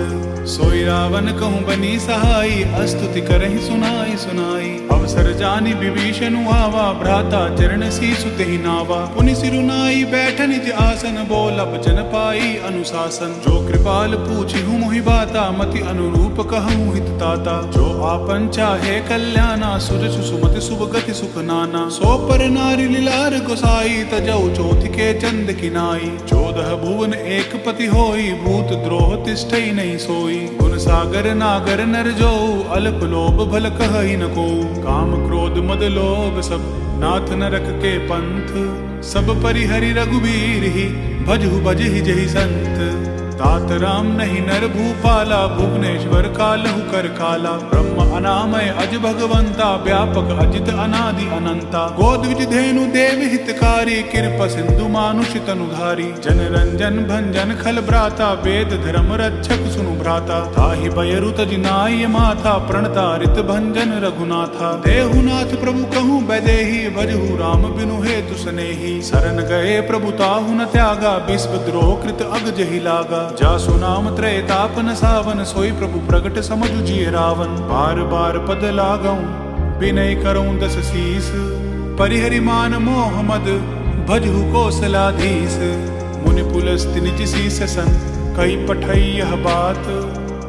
Speaker 1: सोई रावण कहूँ बनी सहाई, अस्तुति करहि सुनाई सुनाई। अवसर जानी विभीषण आवा, भ्राता चरण सीसु तेहि नावा। पुनि सिरुनाई बैठ निज आसन, बोला बचन पाई अनुशासन। जो कृपाल पूछि हूँ मोहि बाता, मति अनुरूप कहूँ हित ताता। जो आपन चाहे कल्याणा, सुर सुमति शुभ गति सुख नाना। सो पर नारी लीलार गोसाई, तजौ चौथ के चंद किनाई। 14 भुवन एक पति होई, भूत द्रोह तिष्ठई नहीं सोई। गुण सागर नागर नर जो, अल्प लोभ भल कहई न को। काम क्रोध मद लोभ सब, नाथ नरक के पंथ। सब परिहरि रघुबीर ही, भजहु भजहि जहि संत। तात राम नहीं नर भूपाला, भुवनेश्वर कालहु कर काला। ब्रह्म अनामय अज भगवंता, व्यापक अजित अनादि अनंता। गोद विज धेनु देव हितकारी, कृपा सिंधु मानुष तनुधारी। जन रंजन भंजन खल भ्राता, वेद धर्म रक्षक सुनु भ्राता। ताहि बयरु तजि नाय माथा, प्रणतारित भंजन रघुनाथा। देहुनाथ प्रभु कहूँ बैदेही, भजहु राम बिनु हेतु सनेही। शरण गए प्रभु ताहु न त्यागा, विश्व द्रोह कृत अग जहि लागा। जासु नाम त्रयताप न सावन, सोई प्रभु प्रगट समझु जिय रावण। बार बार पद लागऊं, विनय करऊं दस शीस। परिहरि मान मोह मद, भजहु कौशलाधीश। मुनि पुलस्त्य निज शीस सन, कही पठई यह बात।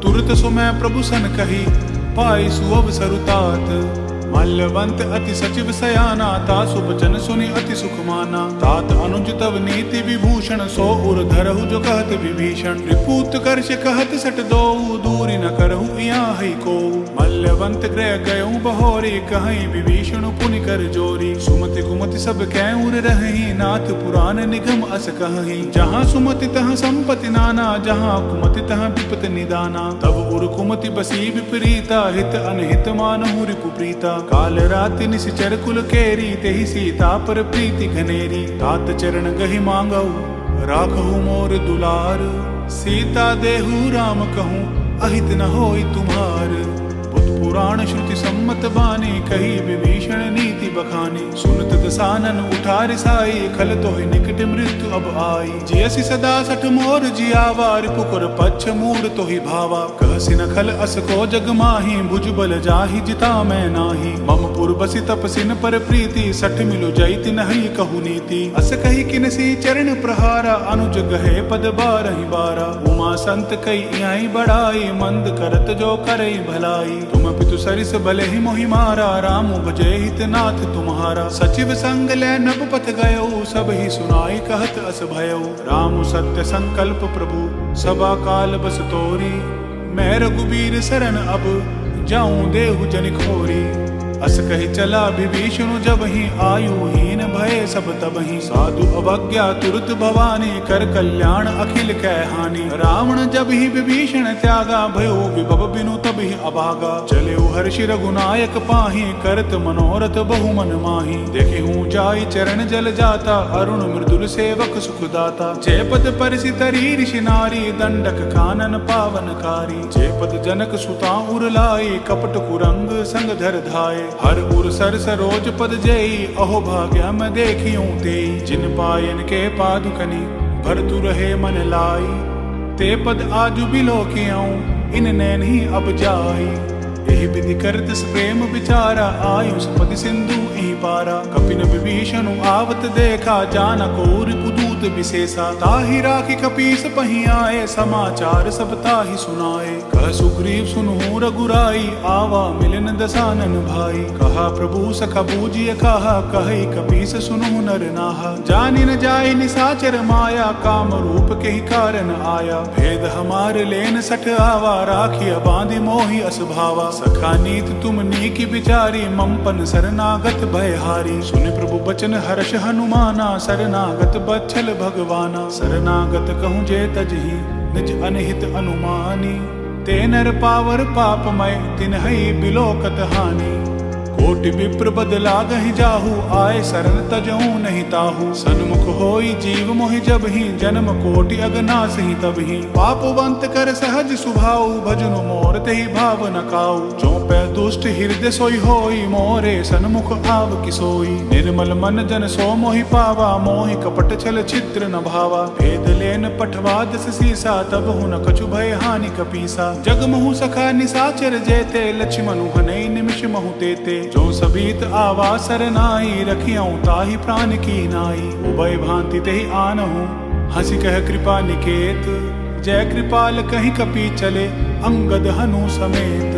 Speaker 1: तुरत सो मैं प्रभु सन कही, पाई सुअवसर तात। मल्लवंत अति सचिव सयाना, तासु बचन सुनि अति सुख माना। तात अनुज तव नीति विभूषण, सो उर धरहु जो कहत विभीषण। रिपुत कर्ष कहत सट दोऊ, दूरी न करहु यहाँ है को। मल्लवंत गृह गयऊं बहोरी, कहीं विभीषण पुनि कर जोरी। सुमति कुमति सब कैउर रही, नाथ पुराण निगम अस कहीं। जहाँ सुमति तहाँ संपत्ति नाना, जहाँ कुमति तहाँ विपत निदाना। तब उर कुमति बसी विपरीता, हित अनहित मानहु रिपु प्रीता। काल राति निशिचर कुल केरी, तेहि सीता पर प्रीति घनेरी। तात चरण गहि मांगऊ, राखहु मोर दुलार। सीता देहु राम कहूँ, अहित न होई तुम्हार। पुराण श्रुति सम्मत बानी, कही विभीषण नीति बखानी। सुनत दसानन उठारि साई, खल तोहि निकट मृत्यु अब आई। जयसि सदा सठ मोर जियावा, रिपुकर पच्छ मूढ़ तोहि भावा। कहसि न खल अस को जग माही, भुजबल जाहि जिता मैं नाही। मम पुर बसि तपसिन पर प्रीति, सठ मिलु जैति नहीं कहु नीति। अस कही किनसी चरण प्रहारा, अनुज गहे पद बारहि बारा। उमा संत कई आई बढ़ाई, मंद करत जो करई भलाई। तुम पितु सरिस भले ही मोहि मारा, राम भजे हित नाथ तुम्हारा। सचिव संग ले नभ पथ गयो, सब ही सुनाई कहत अस भयो। राम सत्य संकल्प प्रभु, सभा काल बस तोरी। मैं रघुबीर शरण अब, जाऊं देहु जन खोरी। अस कही चला विभीषण, जब ही आयुहीन भय सब तबहि। साधु अवज्ञा तुरत भवानी, कर कल्याण अखिल कै हानि। रावण जब ही विभीषण त्यागा, भयो विभव बिनु तब ही अभागा। चले हर्षि रघुनायक पाही, करत मनोरथ बहु मन माही। देखे हूँ जाई चरण जल जाता, अरुण मृदुल सेवक सुखदाता। जय पद परसि तरी ऋषि नारी, दंडक कानन पावनकारी। जय पद जनक सुता उर लाई, कपट कुरंग संग धर धाये। हर उर सर सरोज पद जई, अहो भाग्य मैं देखियूं तेई। जिन पायन के पादुकनि, भरतु रहे मन लाई। ते पद आजु बिलोकियाऊं, इन नैन ही अब जाई। यही विधि करत प्रेम विचारा, आयुष पद सिंधु ही पारा। कपिन विभीषण आवत देखा, जान को रिपुदूत विशेषा। ताहि राखी कपीस पही आए, समाचार सब ताहि सुनाए। कह सुग्रीव सुनहु रघुराई, आवा मिलन दसानन भाई। कहा प्रभु सखा बूझिय कहा, कहि कपीस सुनहु नर नाहा। जानि न जाय निसाचर माया, काम रूप के ही कारण आया। भेद हमार लेन सठ आवा, राखिया बांधि मोहि अस भावा। सखा नीत तुम नीकी विचारी, ममपन शरणागत भयहारी। सुनि प्रभु बचन हर्ष हनुमाना, शरणागत बच्छल भगवाना। शरणागत कहूँ जे तजहि, निज अनहित अनुमानी। ते नर पावर पापमय, तिन्हई बिलोकत हानि। कोटि विप्र बदला गहि जाहु, आए शरण तजहु नहीं ताहु। सन्मुख होई जीव मोहि जब ही, जन्म कोटि अगनास ही तब ही। पापवंत कर सहज सुभाऊ, भजनु मोर तेहि भाव न काऊ। चौपै दुष्ट हृदय सोई होई, मोरे सन्मुख आव किसोई। निर्मल मन जन सो मोहि पावा, मोहि कपट छल छिद्र न भावा। भेद लेन पठवा दस सीसा, तब हु न कछु भय हानि कपीसा। जग महु सखा निसाचर जेते, लक्ष्मण हनई निमिष महु तेते। जो सबीत आवा सरनाई, रखियाऊं ताहि प्राण की नाई। उभय भांति तेहि आनहु, हंसी कह कृपा निकेत। जय कृपाल कहीं कपी चले, अंगद हनु समेत।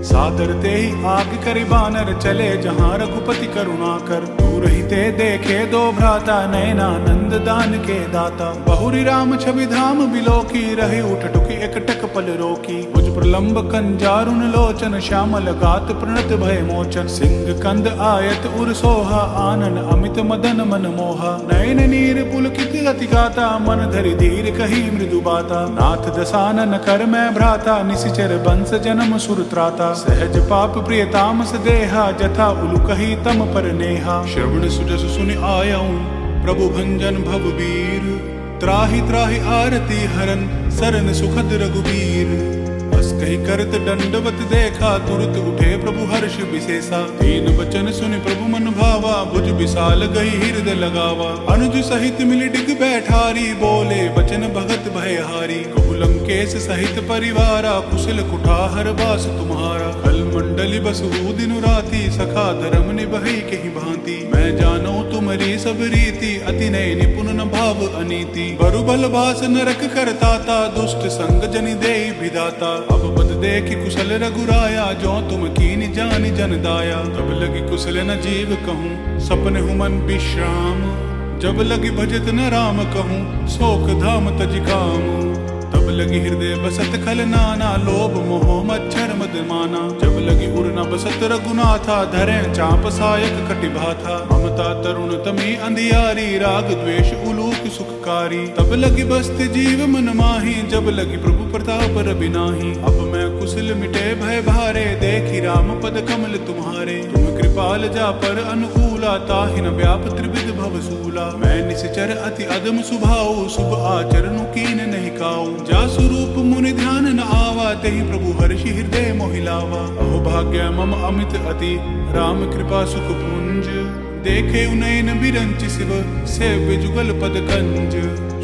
Speaker 1: सादर ते ही आग करि बानर चले, जहाँ रघुपति करुणा कर। दूर ही ते देखे दो भ्राता, नयनानंद दान के दाता। बहुरी राम छवि धाम बिलोकी, रहे उठ टुकी एकटक पल रोकी। मुझ प्रलंब कंजारुन लोचन, श्यामल गात प्रणत भय मोचन। सिंह कंद आयत उर सोहा, आनन अमित मदन मन मोहा। नयन नीर पुलकित अति गाता, मन धरि धीर कही मृदु बाता। नाथ दसानन कर मैं भ्राता, निशिचर बंस जन्म सुर त्राता। सहज पाप प्रिय तामस देहा, जथा उलु कही तम पर नेहा। श्रवण सुजस सुनि आयऊं, प्रभु भंजन भव वीर। त्राहि त्राहि आरती हरन, सरन सुखद रघुबीर। बस कही करत दंडवत देखा, तुरत उठे प्रभु हर्ष विशेषा। तीन बचन सुनि प्रभु मन भावा, भुज विशाल गई हृदय लगावा। अनुज सहित मिल डिग बैठारी, बोले वचन भगत भयहारी। लंकेश सहित परिवारा, कुशल कुठार बास तुम्हारा। कल मंडली बसहु दिन राती, सखा धर्म निभई केहि भांति। मैं जानो तुम्हारी सब रीति, अति नय निपुण न भाव अनीति। बरु बल बास नरक करताता, दुष्ट संग जनि देई विधाता। अब बद देखि कुशल रघुराया, जो तुम कीनि जानि जन दाया। तब लगी कुशल न जीव कहूँ, सपने हु मन विश्राम। जब लगी भजत न राम कहूँ, शोक धाम तज काम। तब लगी हृदय बसत खल नाना, लोभ मोह मच्छर मद माना। जब लगी उर न बसत रघुनाथा, धरे चाप सायक कटिभाथा। ममता तरुण तमी अंधियारी, राग द्वेष उलूक सुखकारी। तब लगी बसते जीव मन माही, जब लगी प्रभु प्रताप रबिनाही। अब मैं कुशल मिटे भय भारे, देखी राम पद कमल तुम्हारे। तुम कृपाल जा पर अनुकूला, ताहि न व्याप त्रिविध भव सूला। मैं निश्चर अति अदम सुभाऊ, शुभ आचरण कीन नहीं काऊ। जा स्वरूप मुनि ध्यान न आवा, तेहि प्रभु हर्षि हृदय मोहि लावा। अहो भाग्य मम अमित अति, राम कृपा सुख पुंज। देखे उनैन बिरंच शिव, सेव्य जुगल पद कंज।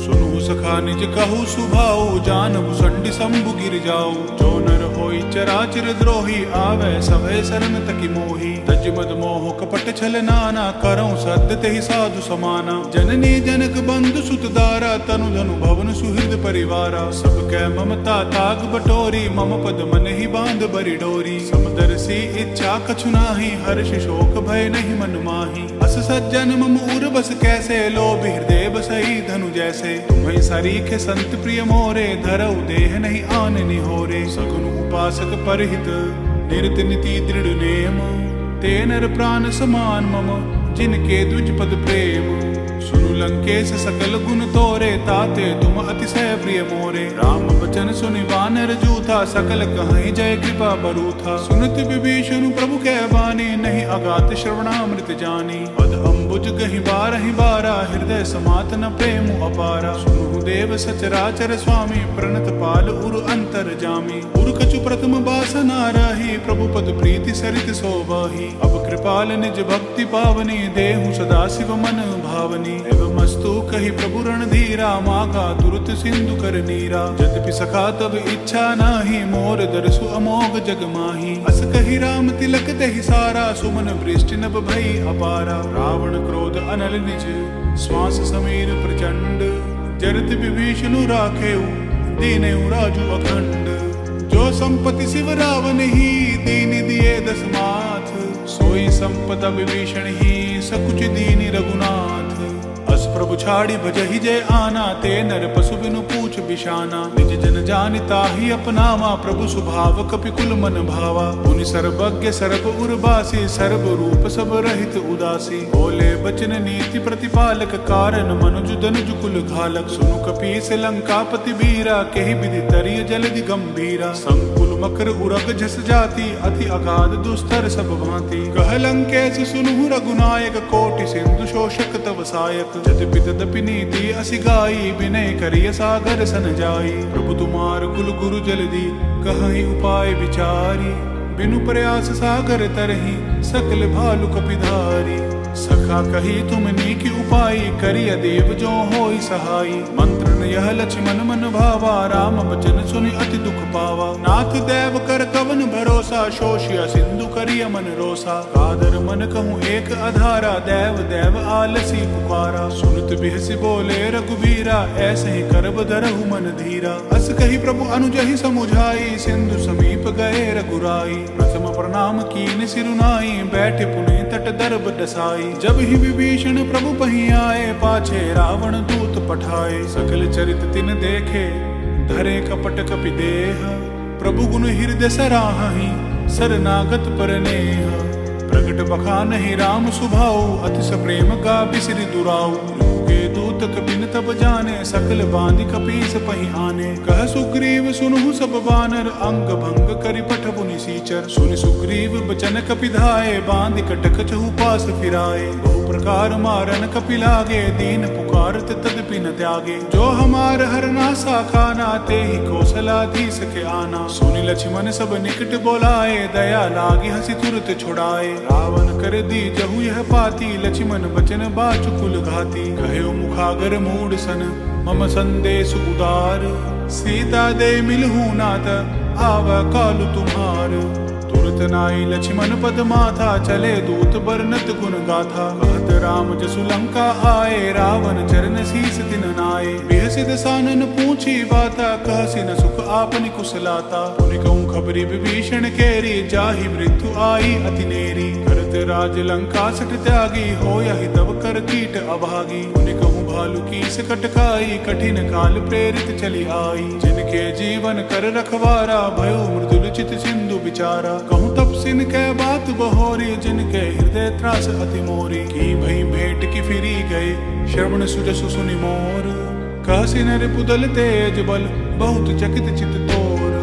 Speaker 1: सुनु सखा निज कहु सुभाऊ, जानहु संडि शंभु गिर जाऊ। जो नर होई चराचर द्रोही, आवे सभय शरण तकि मोही। तज मद मोह कपट छल नाना, करऊं सद्य तेहि साधु समाना। जननी जनक बंधु सुत दारा, तनु धनु भवन सुहृद परिवारा। सब कै ममता ताग बटोरी, मम पद मन ही बांध बरि डोरी। समदर्शी इच्छा कछु नाहि, हर्ष शोक भय नहीं मन माही। अस सज्जन मम उर बस कैसे, लोभ हृदय बसई धनु जैसे। तुम्हें सरीखे संत प्रिय मोरे, धरऊ देह नहीं आन निहोरे। सगुन उपासक परहित, निरत नीति दृढ़ नेम। ते नर प्राण समान मम, जिनके द्विज पद प्रेम। सुनु लंकेश सकल गुण तोरे, ताते तुम अतिशय प्रिय मोरे। राम बचन सुनि वानर जूथा, सकल कहीं जय कृपा बरूथा। सुनत विभीषण प्रभु कै बानी, नहीं अगात श्रवणामृत जानी। पद अम्बुज गहि बारहि बारा, हृदय समात न प्रेम अपारा। सुनु देव सचराचर स्वामी, प्रणत पाल उर अंतर जामी। उर कछु प्रथम बासना राही, प्रभु पद प्रीति सरित शोभाही। अब कृपाल निज भक्ति पावनी, देहु सदा शिव मन भावनी। एवमस्तु कहि प्रभु रणधीरा, मागा तुरत सिंधु कर नीरा। यद्यपि सखा तब इच्छा नाही, मोर दरसु अमोघ जग माही। अस कहि राम तिलक तेहि सारा, सुमन वृष्टि नभ भई अपारा। रावण क्रोध अनल निज, श्वास समीर प्रचंड। जरत विभीषण राखेउ, दीनेउ राजु अखंड। जो संपत्ति शिव रावण ही, दीन दिए दस माथ। सोई संपदा विभीषण ही, सकुच दीनि रघुनाथ। अस प्रभु छाड़ी भजहि जय आना, ते नर पशु बिनु पूछ बिशाना। निज जन जानिता ही अपनावा, प्रभु स्वभाव कपि कुल मन भावा। मुनि सर्वज्ञ सर्व उर्वासी, सर्व रूप सब रहित उदासी। बोले बचन नीति प्रतिपालक, कारण मनुज दनुज कुल घालक। सुनु कपीस लंकापति बीरा, केहि विधि तरिय जलधि गंभीरा। संकुल मकर उरग झस जाति, अति अगाध दुस्तर सब भांति। कह लंकेश सुनु रघुनायक, कोटि सिंधु शोषक तव सायक। यद्यपि तदपि नीति असि गाई, विनय करिय सागर सन जाई। प्रभु तुमार कुल गुरु जलधि, कहि उपाय विचारी। बिनु प्रयास सागर तरहि, सकल भालु कपिधारी। सखा कही तुम नीकी उपाय, करिय देव जो होई सहाई। मंत्र यह लक्ष्मण मन भावा, राम बचन सुनि अति दुख पावा। नाथ देव कर कवन भरोसा, शोषिया सिंधु करिय मन रोसा। कादर मन कहूँ एक अधारा, देव देव आलसी पुकारा। सुनत बिहसि बोले रघुबीरा, ऐसे ही करब धरहु मन धीरा। अस कही प्रभु अनुजहि समुझाई, सिंधु समीप गए रघुराई। प्रथम प्रणाम कीन सिरुनाई, बैठे पुनि तट दर्भ दसाई। जब ही विभीषण प्रभु पही आए, पाछे रावण दूत पठाए। सकल चरित तिन देखे, धरे कपट कपि देह। प्रभु गुण हृदय सराहि, शरणागत परनेह। प्रगट बखानहि राम सुभाऊ, अति सप्रेम गाभि सिरि दुराऊ। के दूत कपिन तब जाने, सकल बांधि कपीस पही आने। कह सुग्रीव सुनहु सब बानर, अंग भंग करि पठबु निसीचर। सुनि सुग्रीव बचन कपिधाए, बांधि कटक चहु पास फिराए। बहु प्रकार मारन कपि लागे, दीन पुकारत तदपि न त्यागे। जो हमार हरना साखाना, ते ही कौशलाधीश के आना। सुनि लक्ष्मण सब निकट बोलाए, दया लागी हंसी तुरत छुड़ाए। रावण कर दी जहु यह पाती, लक्ष्मण बचन बाचुकुल घाती। कहो मुखागर मूड सन, मम संदेश उदार। सीता दे मिलहु नाथ, आव कालु तुम्हार। तुरत नाई लक्ष्मण पद माथा, चले दूत बरनत गुण गाथा। कहत राम जसु लंका आए, रावण चरण शीस तिन नाए। बिहसिद सानन पूछी बाता, कहसि न सुख आपनि कुशलाता। पुनि कहूँ खबरी विभीषण केरी, जाहि मृत्यु आई अति नेरी। करत राज लंका सठ त्यागी, होयहि तब कर कीट अभागी। पुनि कहूँ भालु कीस कटकाई, कठिन काल प्रेरित चली आई। जिनके जीवन कर रखवारा, भयो मृदुल चित सिंधु विचारा। कहूँ तब सिन के बात बहोरी, जिनके हृदय त्रास अति मोरी। की भई भेंट की फिरी गए, श्रवण सुजसु सुनि मोर। कहसि नर पुदल तेज बल, बहुत चकित चित तोर।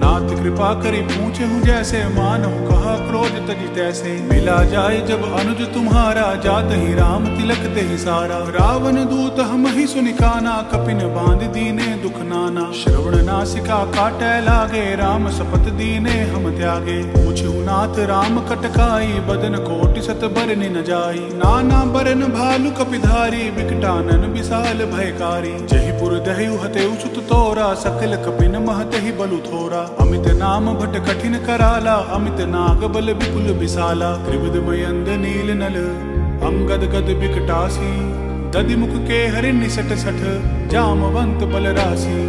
Speaker 1: नाथ कृपा करी पूछे हूँ जैसे, मानहु कहा क्रोध तजी तैसे। मिला जाए जब अनुज तुम्हारा, जात ही राम तिलक ते ही सारा। रावण दूत हम ही सुनि काना, कपिन बांध दीने दुख नाना। श्रवण नासिका काटै लागे, राम सपत दीने हम त्यागे। पूछू नाथ राम कटकाई, बदन कोटि सत बरनि न जाई। नाना बरन भालु कपिधारी, बिकटानन विशाल भयकारी। जहिपुर दहयु हतेउ सुत तोरा, सकल कपिन महतहि बलु थोरा। अमित नाम भट कठिन कराला, अमित नाग बल विपुल विशाला। त्रिविध मयंद नील नल, अंगद गद बिकटासी। दधि मुख के हरिणि सठ सठ, जामवंत बल राशि।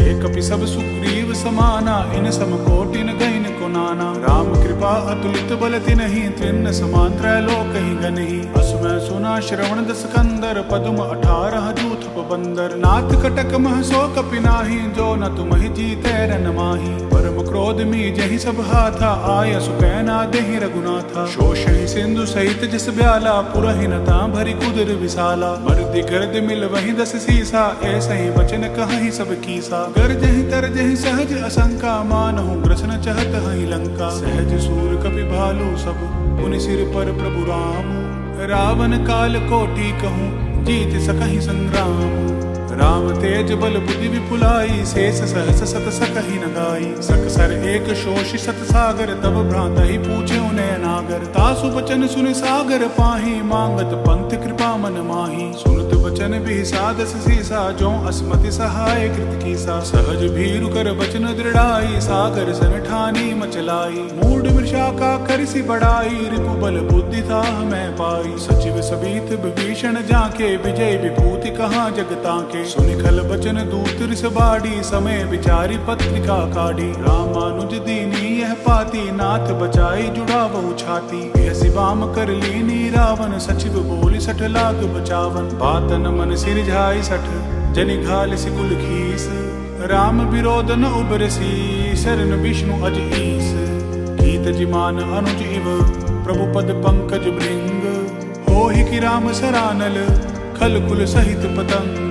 Speaker 1: एक कपि सब सुग्रीव समाना, इन सम कोटिन गहिन को नाना। राम कृपा अतुलित बल तिनहि, त्रिन्न समान त्रैलोक ही गनहि। असमय सुना श्रवण दस कंदर, पदुम 18 जूथ बंदर। नाथ कटक मह सो कपि नाही, जो न तुमहि जीते रन माही। परम क्रोध मी जहि सब हाथा, आय सुकैना देहि रघुनाथा। शोषहि सिंधु सहित जस ब्याला, पुरहि नता भरि कुदर विशाला। मर्दि गर्द मिल वहि 10 सीसा, ऐसे ही वचन कहहि सब कीसा। गर्जहि तरजहि सहज असंका, मानहु ग्रसन चहत हहि लंका। सहज सूर कपि भालु सब, पुनि सिर पर प्रभु राम। रावण काल कोटि कहूँ, जीत सकहि संग्राम। राम तेज बल बुद्धि विपुलाई, शेष सहस सत सकहि न गाई। सकसर एक शोषि सत सागर, तब भ्रांत ही पूछे उन्हें नागर। तासु बचन सुनि सागर पाही, मांगत पंथ कृपा मन माही। सुनत बचन भी सादस सीसा, जो अस्मति सहाय कृत कीसा। सहज भीरु कर बचन दृढ़ाई, सागर सन ठानी मचलाई। मूढ़ वृषा का करसी बढ़ाई, रिपु बल बुद्धि था मैं पाई। सचिव सबीत विभीषण जाके, विजय विभूति कहाँ जगता के। सुनि खल बचन दूत रिस बाड़ी, समय विचारी पत्रिका काढ़ी। रामानुज दीनी यह पाती, नाथ बचाई जुड़ा बहु छाती। बाती। ऐसी बाम कर लीनी रावण, सचिव बोली 60 लाख बचावन। बातन मन सिरझाई 60, जनि घाल सिकुल खीस। राम विरोध न उबरसी, शरण विष्णु अज ईस। गीत जिमान अनुज इव, प्रभु पद पंकज भृंग। होहि कि राम सरानल, खल कुल सहित पतंग।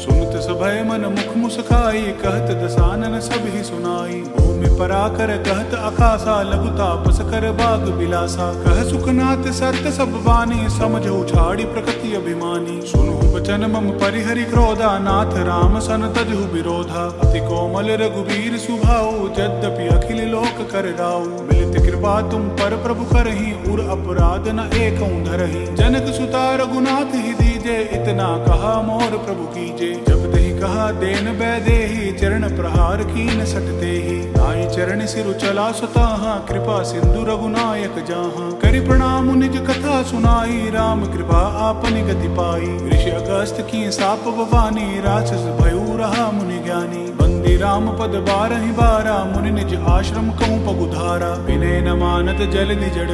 Speaker 1: सुनत सभय मन मुख मुस्काई, कहत दसानन सब ही सुनाई। भूमि पराकर कहत अकासा, लघु तापस कर बाग बिलासा। कह सुखनाथ सत्य सब बानी, समझो छाड़ी प्रकृति अभिमानी। सुनहु बचन मम परिहरि क्रोधा, नाथ राम सन तजहु विरोधा। अति कोमल रघुवीर सुभाऊ, यद्यपि अखिल लोक कर राऊ। मिलित कृपा तुम पर प्रभु करहि, उर अपराध न एकऊं धरहि। जनक सुता रघुनाथ ही दीजे, इतना कहा मोर प्रभु कीजे। जब दही कहा देन बैदेही, चरण प्रहार कीन सटते ही। नाई चरण सिरु चला सुताहा, कृपा सिंधु रघुनायक जाहा। करि प्रणाम निज कथा सुनाई, राम कृपा आपनि गति पाई। ऋषि अगस्त की साप बवानी, राक्षस भयउ रहा मुनि ज्ञानी। बंदी राम पद 12 बारा, मुनि निज आश्रम कहूँ पगुधारा। विनय न मानत जल निजड़,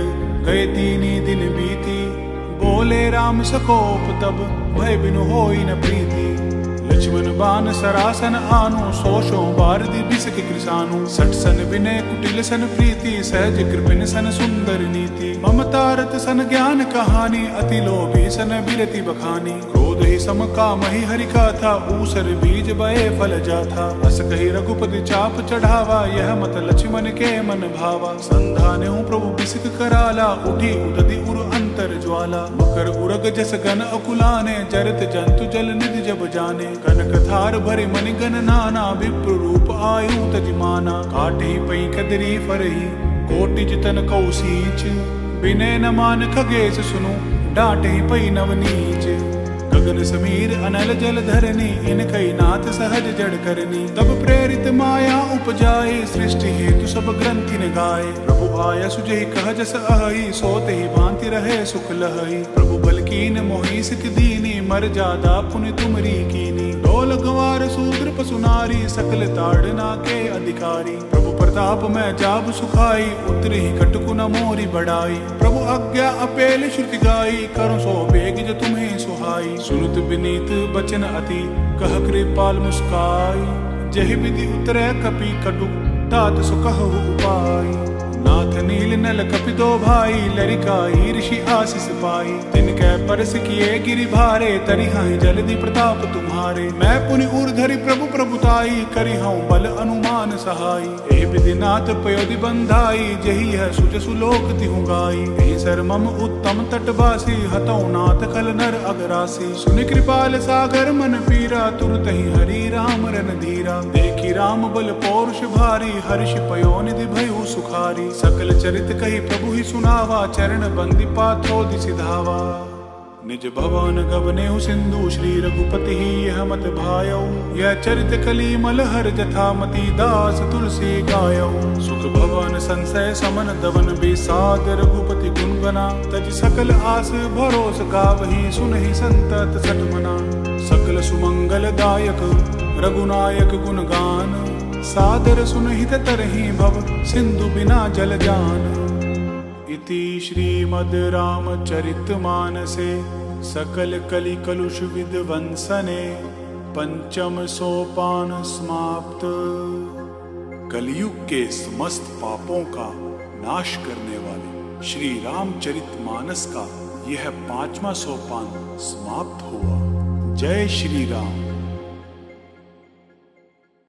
Speaker 1: गए 3 दिन बीती। बोले राम सकोप तब, भय बिनु होई न प्रीति। लक्ष्मण बान सरासन आनु, सोशो बारदी बिसक कृसानु। 60 सन विनय कुटिल सन प्रीति, सहज कृपिन सन सुंदर नीति। ममतारत सन ज्ञान कहानी, अति लोभी सन बिरति बखानी। क्रोध ही सम काम ही हरि का था, ऊसर बीज बये फल जाथा। अस कही रघुपति चाप चढ़ावा, यह मत लक्ष्मण के मन भावा। संधाने हूँ प्रभु बिसक कराला, उठी उदधि उर अंतर ज्वाला। मकर उरग जस गन अकुलाने, जरत जंतु जल निधि जब जाने। कनक थार भरि मनि गण नाना, विप्र रूप आयु तजिमाना। काटे पई कदरी फरही, कोटि जितन कौ सींच। विनय न मान खगेश सुनु, डांटे पई नवनीच। गगन समीर अनल जल धरनी, इनकई नाथ सहज जड़ करनी। तब प्रेरित माया उपजाए, सृष्टि हेतु सब ग्रंथि न गाए। प्रभु आया सुजहि कह जस अहि, सोते ही भांति रहे सुख लहई। प्रभु बल कीन मोहि सित दीनी, मर जादा पुनि तुमरी कीनी। डोल गंवार शूद्र पशु नारी, सकल ताड़ना के अधिकारी। प्रभु प्रताप में जाब सुखाई, उतरी कटकु न मोरी बढ़ाई। प्रभु आज्ञा अपेल श्रुति गाई, करो सो बेग जो तुम्हें सुहाई। सुनत विनीत बचन अति, कह कृपाल मुस्काई। जहि विधि उतरै कपि कटु, तात सो कहु उपाय। नाथ नील नल कपि 2 भाई, लरिकाई ऋषि आशीष पाई। तिनकै परस किए गिरि भारे, तरिहाई जल्दी प्रताप तुम्हारे। मैं पुनि ऊर्धरि प्रभु प्रभुताई, करिहऊँ बल अनुमान सहाई। ए विधि नाथ पयोधि बंधाई, जहि है सुजसु लोक तिहु गाई। एहि सर मम उत्तम तटवासी, हतऊ नाथ खल नर अगरासी। सुनि कृपाल सागर मन पीरा, तुरत ही हरि राम रन धीरा। देखी राम बल पौरुष भारी, हर्ष पयोनिधि भयउ सुखारी। सकल चरित कही प्रभु ही सुनावा, चरण बंदी पाथो दिसि धावा। निज भवन गवनेहु सिंधु, श्री रघुपति ही यह मत भायऊ। यह चरित कली मलहर जथा, मति दास तुलसी गायऊ। सुख भवन संशय समन दवन, बेसाद रघुपति गुण गना। तज सकल आस भरोस गावही, सुनहि संतत सठमना। सकल सुमंगल दायक रघुनायक गुण गान, सादर सुनहित तरहि भव, सिंधु बिना जल जान। इति श्रीमद् रामचरितमानसे, सकल कलि कलुष विध्वंसने, 5म सोपान समाप्त। कलयुग के समस्त पापों का नाश करने वाले श्री रामचरितमानस का यह 5वां सोपान समाप्त हुआ। जय श्री राम।